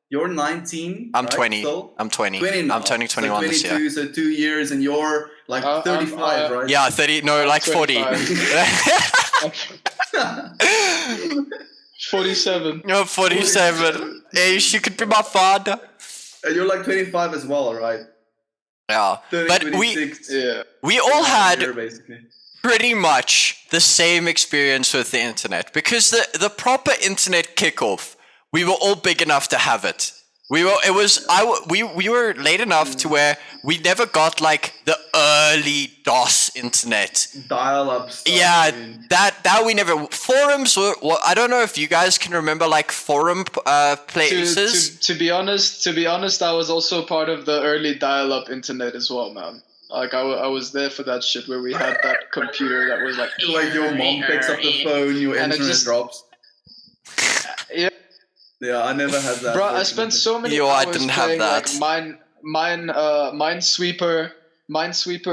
You're 19. I'm right, 20. still? I'm 20. 20 now. I'm turning 21 so this 22, year. So 2 years, and you're like I'm- 35, right? Yeah, 30. No, like 40. 47. No, 47. Hey, she could be my father. And you're like 25 as well, right? Yeah, 30, but 26. we all had Year, basically. pretty much the same experience with the internet because the proper internet kickoff, we were all big enough to have it. We were late enough to where we never got like the early DOS internet. Dial-up stuff. Yeah, dude. that we never. Forums were. Well, I don't know if you guys can remember like forum places. To be honest, I was also part of the early dial-up internet as well, man. Like I was there for that shit where we had that computer that was like. Like your mom picks up the phone, your And it internet just- drops. Yeah. Yeah, I never had that. Bro, I spent so many Yo, I hours didn't have playing that. like Minesweeper,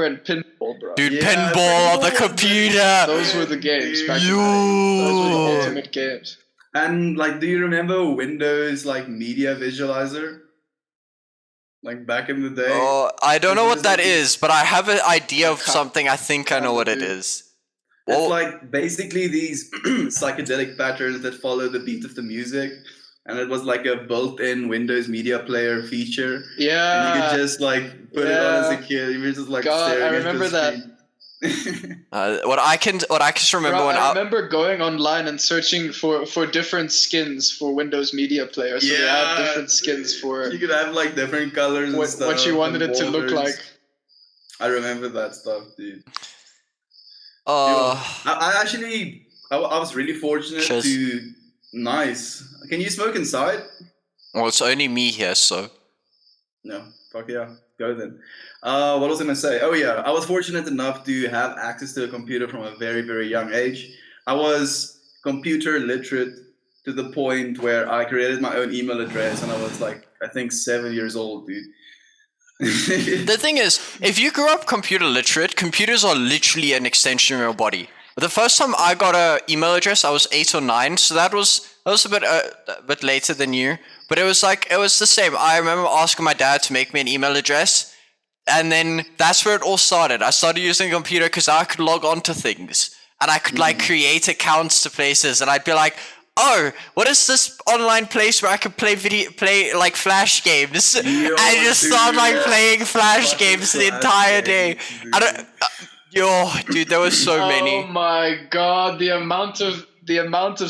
and Pinball, bro. Dude, Yeah, pinball on the pinball, computer. Those were the games back in the Yo. day. Those were the ultimate games. And like, do you remember Windows like media visualizer? Like back in the day. Oh, I don't know It what was that like- is, but I have an idea of Okay. something. I think I know what it Dude. is. It's Oh. like basically these psychedelic patterns that follow the beat of the music, and it was like a built-in Windows media player feature. And you Yeah. could just like put it on as a yeah. kid. You were just like God, staring I at the remember that. screen. What I can just remember Bro, when I remember going online and searching for different skins for Windows Media Player. So they had different skins for You could have like different colors and what stuff. you wanted and it to look borders. like. I remember that stuff, dude. Oh, I was really fortunate Cheers. to. Nice. Can you smoke inside? well, it's only me here, so No. Fuck yeah. Go then. What was I gonna say? Oh yeah, I was fortunate enough to have access to a computer from a very, very young age. I was computer literate to the point where I created my own email address, and I was like, I think 7 years old, dude. the thing is, if you grew up computer literate, computers are literally an extension of your body. The first time I got an email address, I was 8 or 9, so that was a bit later than you. But it was the same. I remember asking my dad to make me an email address, and then that's where it all started. I started using a computer because I could log on to things, and I could like create accounts to places, and I'd be like, oh, what is this online place where I can play like Flash games? I just start like dude. playing Flash Fucking games the Flash entire day. games, I don't. Yo, dude, there were so Oh many. my god, the amount of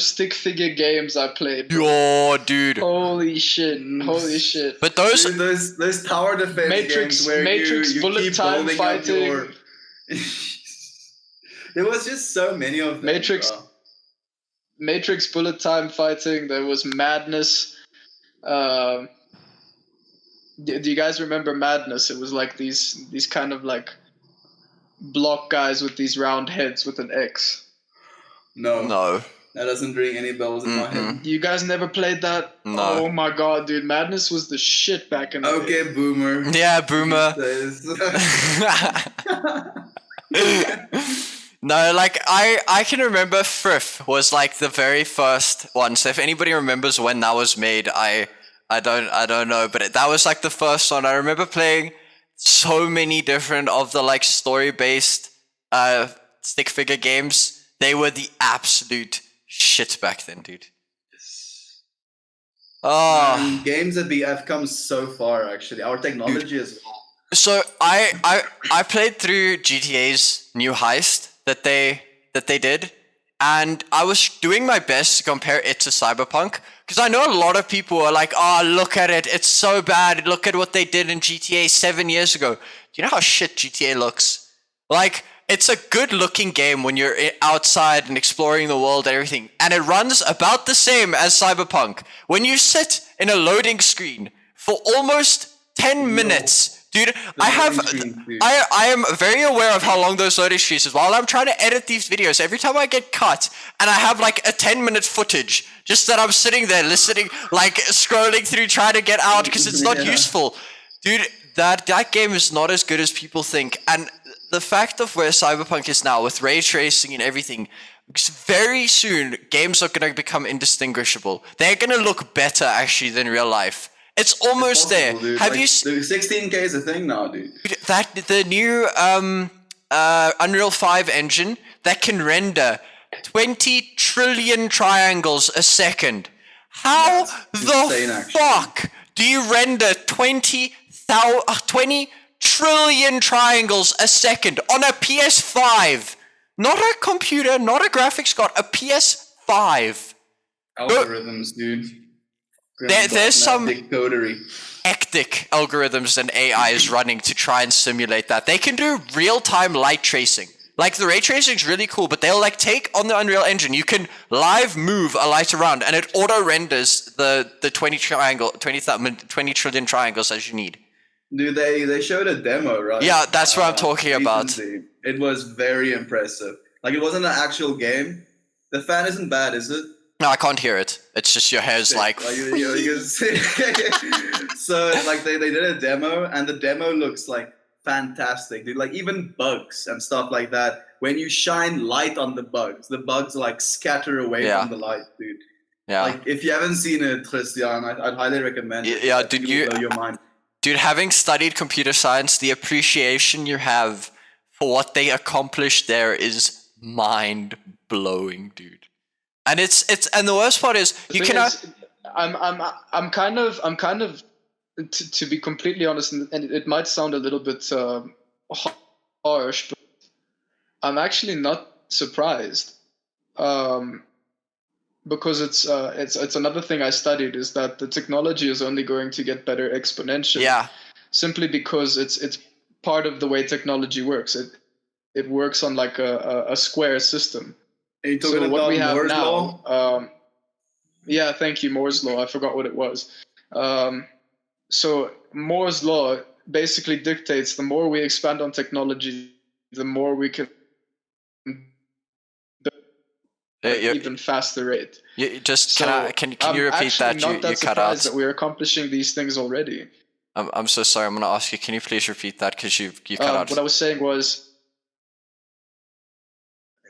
stick figure games I played. bro. Yo, dude. Holy shit! Holy shit! But those, Dude, those tower defense Matrix- games where Matrix you bullet keep time building up fighting. your... There was just so many of them. Matrix- bro. Matrix bullet time fighting. There was Madness. Do you guys remember Madness? It was like these kind of like block guys with these round heads with an X. No, no, that doesn't ring any bells in my head. You guys never played that? No. Oh my god, dude! Madness was the shit back in the day. Okay, boomer. yeah, boomer. No, like I can remember Frith was like the very first one. So if anybody remembers when that was made, I don't know, but that was like the first one. I remember playing so many different of the like story based stick figure games. They were the absolute shit back then, dude. Oh. Games that have come so far. Actually, our technology as well. So I played through GTA's new heist that they did, and I was doing my best to compare it to Cyberpunk because I know a lot of people are like, "Oh, look at it! It's so bad. Look at what they did in GTA 7 years ago." Do you know how shit GTA looks? Like, it's a good-looking game when you're outside and exploring the world and everything, and it runs about the same as Cyberpunk. When you sit in a loading screen for almost 10 minutes Dude, The I have loading screens, dude. I am very aware of how long those loading screens is. While I'm trying to edit these videos, every time I get cut and I have like a 10-minute footage, just that I'm sitting there listening, like scrolling through trying to get out because it's not Yeah. useful. Dude, that game is not as good as people think. And the fact of where Cyberpunk is now with ray tracing and everything, very soon games are going to become indistinguishable. They're going to look better actually than real life. It's almost there. Dude. Have like, you the 16K is a thing now, dude. that the new Unreal 5 engine that can render 20 trillion triangles a second? How insane, the actually. fuck do you render 20 trillion triangles a second on a PS5? Not a computer, not a graphics card, a PS5. Algorithms, dude. There's some codery. hectic algorithms and AIs running to try and simulate that. They can do real-time light tracing. Like the ray tracing is really cool, but they'll like take on the Unreal Engine. You can live move a light around, and it auto renders the 20 trillion triangles as you need. Dude, they showed a demo, right? Yeah, that's what I'm talking about. Recently. It was very impressive. Like, it wasn't an actual game. The fan isn't bad, is it? No, I can't hear it. It's just your hair's like. you can see. So like they did a demo, and the demo looks like fantastic, dude. Like even bugs and stuff like that. When you shine light on the bugs like scatter away Yeah. from the light, dude. Yeah. Like if you haven't seen it, Christian, I'd highly recommend it. Yeah, Like, did it you- will blow your mind? Dude, having studied computer science, the appreciation you have for what they accomplished there is mind blowing, dude. And it's and the worst part is The you thing cannot. is, I'm kind of to be completely honest, and it might sound a little bit harsh, but I'm actually not surprised, because it's another thing I studied is that the technology is only going to get better exponentially. Yeah, Simply because it's part of the way technology works. It works on like a square system. Are you talking So about what we have Moore's now, law? yeah, thank you, Moore's law. I forgot what it was. So Moore's law basically dictates the more we expand on technology, the more we can even faster rate. you just So can I'm you repeat actually that? not You that cut out. surprised that we're accomplishing these things already. I'm so sorry. I'm gonna ask you. Can you please repeat that because you cut out? What I was saying was.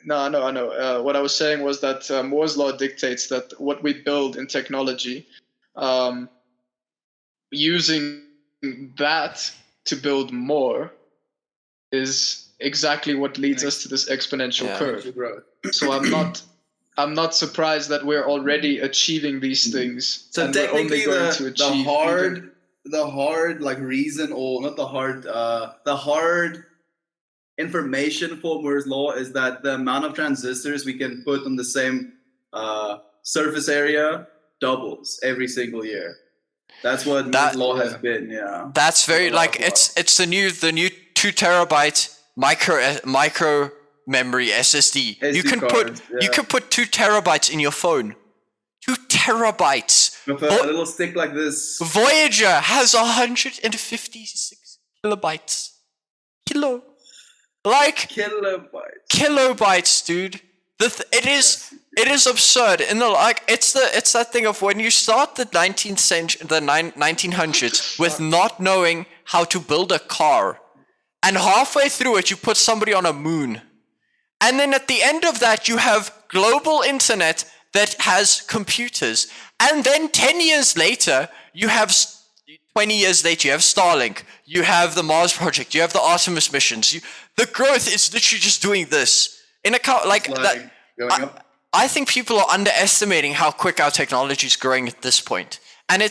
No, I know. What I was saying was that Moore's law dictates that what we build in technology, using that to build more, is exactly what leads us to this exponential Yeah. curve. Growth. So I'm not surprised that we're already achieving these things. So and we're only technically, going to achieve the hard like reason, or not the hard information for Moore's law is that the amount of transistors we can put on the same surface area doubles every single year. That's what Moore's law has been. Yeah. That's very Well, like that's it's the new 2 terabyte micro memory SSD. You SD can cards, you yeah. can put 2 terabytes in your phone. 2 terabytes. With a little stick like this. Voyager has 156 kilobytes. Like kilobytes, dude. It is absurd. In the like, it's that thing of when you start the 19th century, the 1900s, with not knowing how to build a car, and halfway through it you put somebody on a moon, and then at the end of that you have global internet that has computers, and then 10 years later you have 20 years later, you have Starlink, you have the Mars project, you have the Artemis missions. The growth is literally just doing this. In a like that, going up. I think people are underestimating how quick our technology is growing at this point. And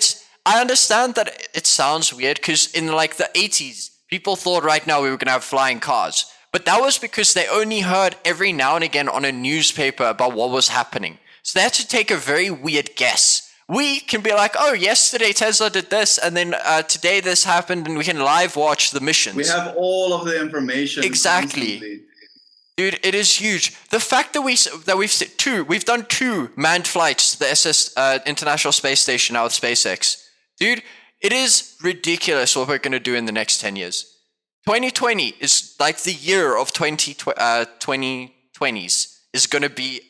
I understand that it sounds weird because in like the 80s, people thought right now we were going to have flying cars. But that was because they only heard every now and again on a newspaper about what was happening. So they had to take a very weird guess. We can be like, oh, yesterday Tesla did this, and then today this happened, and we can live watch the missions. We have all of the information. Exactly. Constantly. Dude, it is huge. The fact that we've done 2 manned flights to the International Space Station now with SpaceX. Dude, It is ridiculous what we're going to do in the next 10 years. 2020 is like the year of 2020s is going to be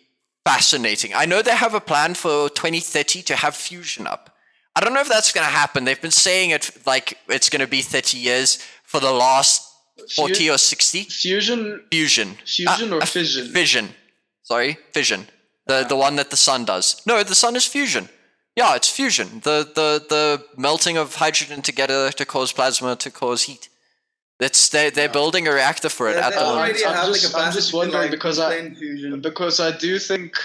fascinating. I know they have a plan for 2030 to have fusion up. I don't know if that's going to happen. They've been saying it like it's going to be 30 years for the last 40 or 60. Fusion or fission? Fission. Sorry, fission. The one that the sun does. No, the sun is fusion. Yeah, it's fusion. The melting of hydrogen together to cause plasma to cause heat. They're building a reactor for it at the moment. I'm just wondering because I do think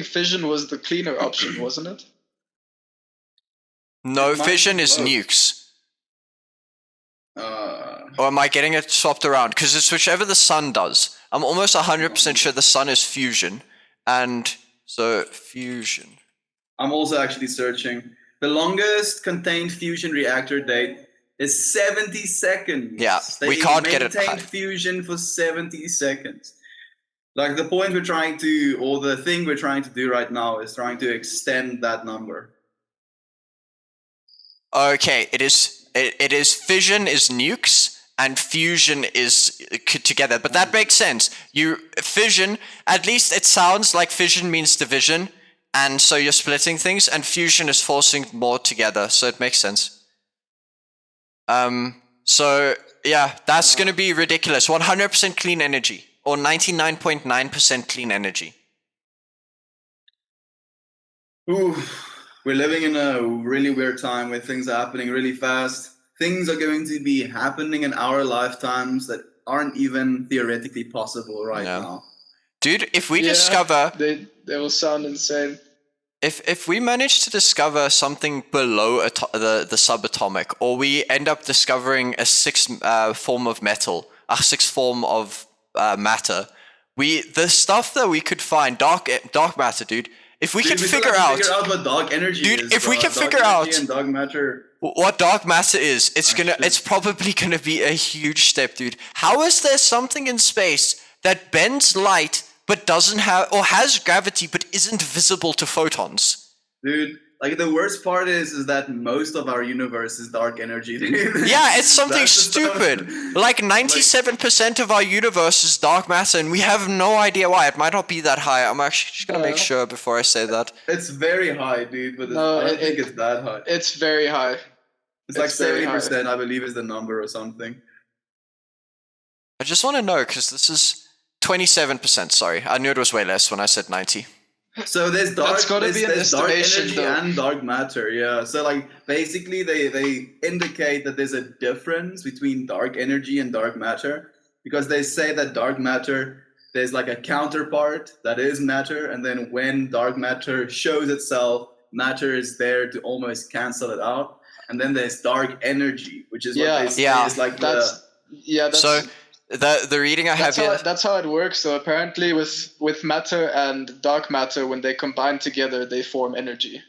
fission was the cleaner option, wasn't it? No, fission is nukes. Or am I getting it swapped around? Because it's whichever the sun does. I'm almost 100% sure the sun is fusion. And so, fusion. I'm also actually searching. The longest contained fusion reactor date is 70 seconds. Yeah, we can't get it. Maintained fusion for 70 seconds. Like the point we're trying to, or the thing we're trying to do right now is trying to extend that number. Okay, it is fission is nukes and fusion is together, but that makes sense. Fission, at least it sounds like fission means division, and so you're splitting things, and fusion is forcing more together, so it makes sense. So yeah, that's going to be ridiculous. 100% clean energy, or 99.9% clean energy. Ooh, we're living in a really weird time where things are happening really fast. Things are going to be happening in our lifetimes that aren't even theoretically possible right now. Dude, if we discover... They will sound insane. If we manage to discover something below the subatomic, or we end up discovering a sixth form of metal, a sixth form of matter, the stuff that we could find, dark matter, dude. If we could figure out what dark energy is, if we can figure out and dark matter. What dark matter is, it's probably gonna be a huge step, dude. How is there something in space that bends light but doesn't have, or has gravity but isn't visible to photons? Dude, like the worst part is that most of our universe is dark energy. Yeah, it's something stupid. Like 97% of our universe is dark matter, and we have no idea why. It might not be that high. I'm actually just gonna make sure before I say that. It's very high, dude, but I don't think it's that high. It's very high. It's like 70%, I believe, is the number or something. I just want to know, because this is 27%. Sorry, I knew it was way less when I said 90. So there's dark energy though. and dark matter, yeah. So like basically they indicate that there's a difference between dark energy and dark matter, because they say that dark matter, there's like a counterpart that is matter, and then when dark matter shows itself, matter is there to almost cancel it out. And then there's dark energy, which is what they say is like that's so the reading I have here. That's how it works. So apparently with matter and dark matter, when they combine together, they form energy.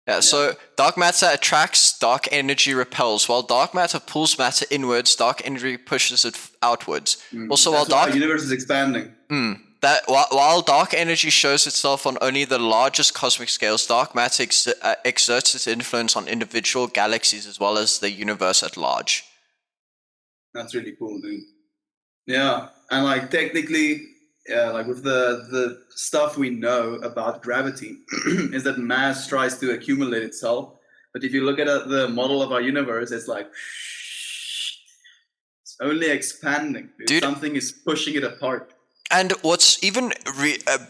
Yeah, so dark matter attracts, dark energy repels. While dark matter pulls matter inwards, dark energy pushes it outwards. Also, while our universe is expanding. While dark energy shows itself on only the largest cosmic scales, dark matter exerts its influence on individual galaxies as well as the universe at large. That's really cool, dude. Yeah, and like technically, like with the stuff we know about gravity, is that mass tries to accumulate itself. But if you look at the model of our universe, it's like it's only expanding. Dude, something is pushing it apart. And what's even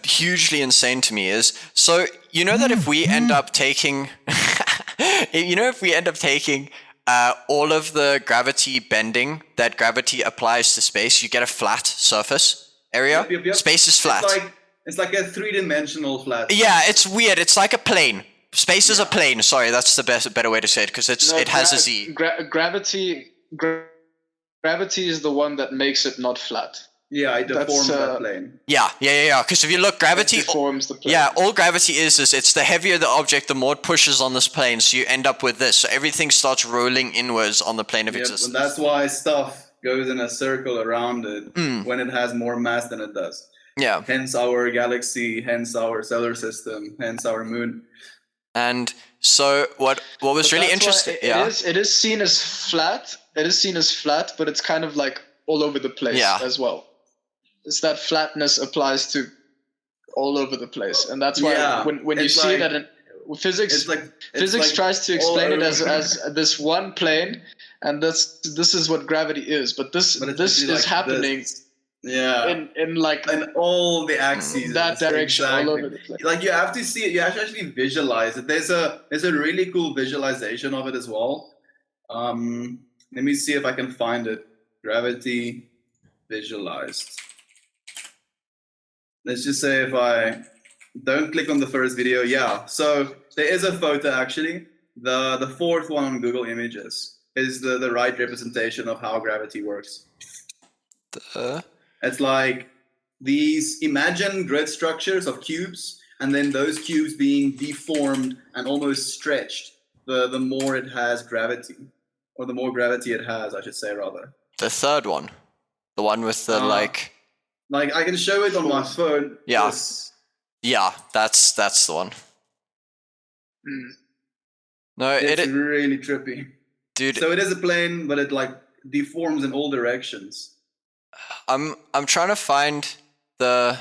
hugely insane to me is, so you know that if we end up taking, all of the gravity bending that gravity applies to space, you get a flat surface area. Yep. Space is flat. It's like a three-dimensional flat. Yeah, it's weird. It's like a plane. Space is a plane. Sorry, that's the better way to say it, because it has a Z. Gravity is the one that makes it not flat. Yeah, it deforms that plane. Yeah. Because if you look, gravity deforms the plane. Yeah, all gravity is it's the heavier the object, the more it pushes on this plane. So you end up with this. So everything starts rolling inwards on the plane of existence. And that's why stuff goes in a circle around it when it has more mass than it does. Yeah. Hence our galaxy, hence our solar system, hence our moon. And so what was But really that's why interesting? it is seen as flat. It is seen as flat, but it's kind of like all over the place Yeah. as well. It's that flatness applies to all over the place, and that's why Yeah, when you it's see like- that in physics, It's like physics like tries to all explain it over. as this one plane, and this is what gravity is. But this But it's this actually is like happening this. Yeah. in like And all the axes. that direction all exactly. over the place. Like you have to see it. You have to actually visualize it. There's a really cool visualization of it as well. Let me see if I can find it. Gravity visualized. Let's just say if I don't click on the first video, yeah. So there is a photo actually. The fourth one on Google Images is the right representation of how gravity works. It's like these imagine grid structures of cubes, and then those cubes being deformed and almost stretched the more it has gravity, or the more gravity it has, I should say rather. The third one, the one with the Like I can show it on my phone. Yeah. This- yeah, that's the one. No, It's really trippy. dude. So it is a plane, but it like deforms in all directions. I'm trying to find the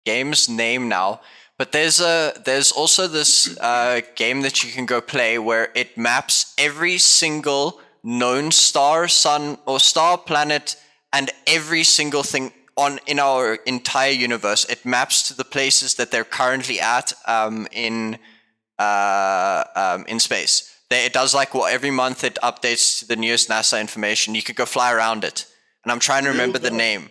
game's name now, but there's also this game that you can go play where it maps every single known star, sun, or star, planet, and every single thing in our entire universe. It maps to the places that they're currently at in space. It does like every month it updates to the newest NASA information. You could go fly around it. And I'm trying to remember the name.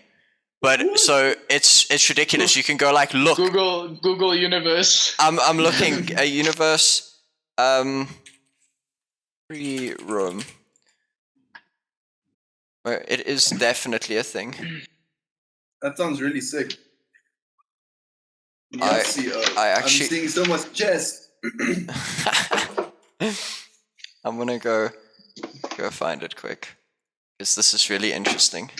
But so it's ridiculous. You can go like look. Google Universe. I'm looking a universe free room. Where it is definitely a thing. That sounds really sick. I I'm actually seeing so much chest. I'm gonna go find it quick. Because this is really interesting.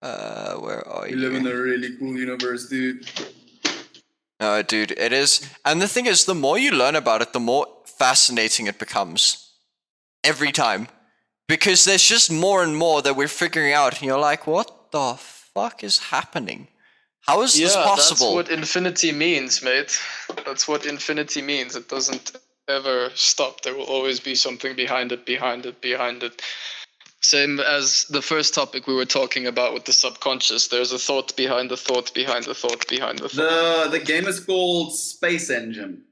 Where are You live in you? a really cool universe, dude. No, dude, it is. And the thing is, the more you learn about it, the more fascinating it becomes. Every time. Because there's just more and more that we're figuring out. And you're like, what the fuck is happening? How is this possible? That's what infinity means, mate. That's what infinity means. It doesn't ever stop. There will always be something behind it. Same as the first topic we were talking about with the subconscious. There's a thought behind the thought behind the thought behind the thought. The game is called Space Engine.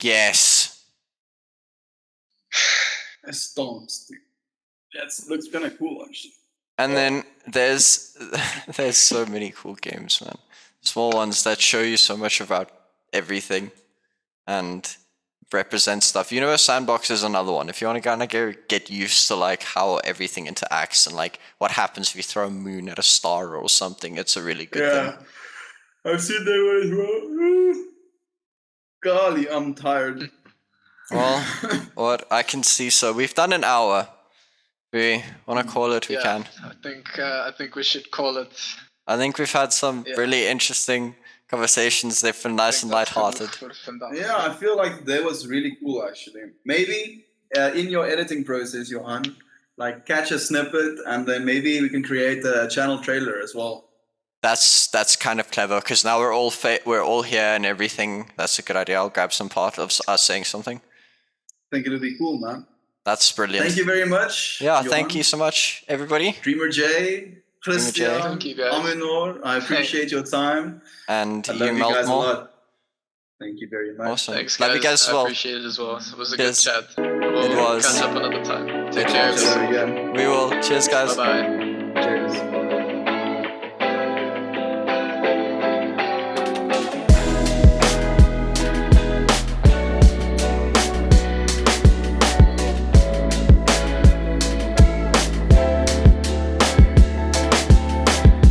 Yes. Stonks, dude. That looks kind of cool, actually. And then there's so many cool games, man. Small ones that show you so much about everything and represent stuff. Universe Sandbox is another one. If you want to kind of get used to like how everything interacts and like what happens if you throw a moon at a star or something, it's a really good thing. I've seen that one as well. Golly, I'm tired. Well, what I can see, so we've done an hour. We want to call it, we can. I think we should call it. I think we've had some really interesting conversations. They've been nice and lighthearted. Yeah, I feel like that was really cool, actually. Maybe in your editing process, Johan, like catch a snippet, and then maybe we can create a channel trailer as well. That's kind of clever because now we're all here and everything. That's a good idea. I'll grab some part of us saying something. I think it'll be cool, man. That's brilliant. Thank you very much. Yeah, Johan. thank you so much, everybody. Dreamer J, Christian, Thank you, guys. Aminor, I appreciate your time. And I you, love you guys a Meltmore. lot. Thank you very much. Awesome. Thanks, Love guys. you guys as I well. appreciate it as well. It was a Yes. good chat. We'll was. catch up another time. Take It care. was. Again. We will. Cheers, guys. Bye bye. Cheers.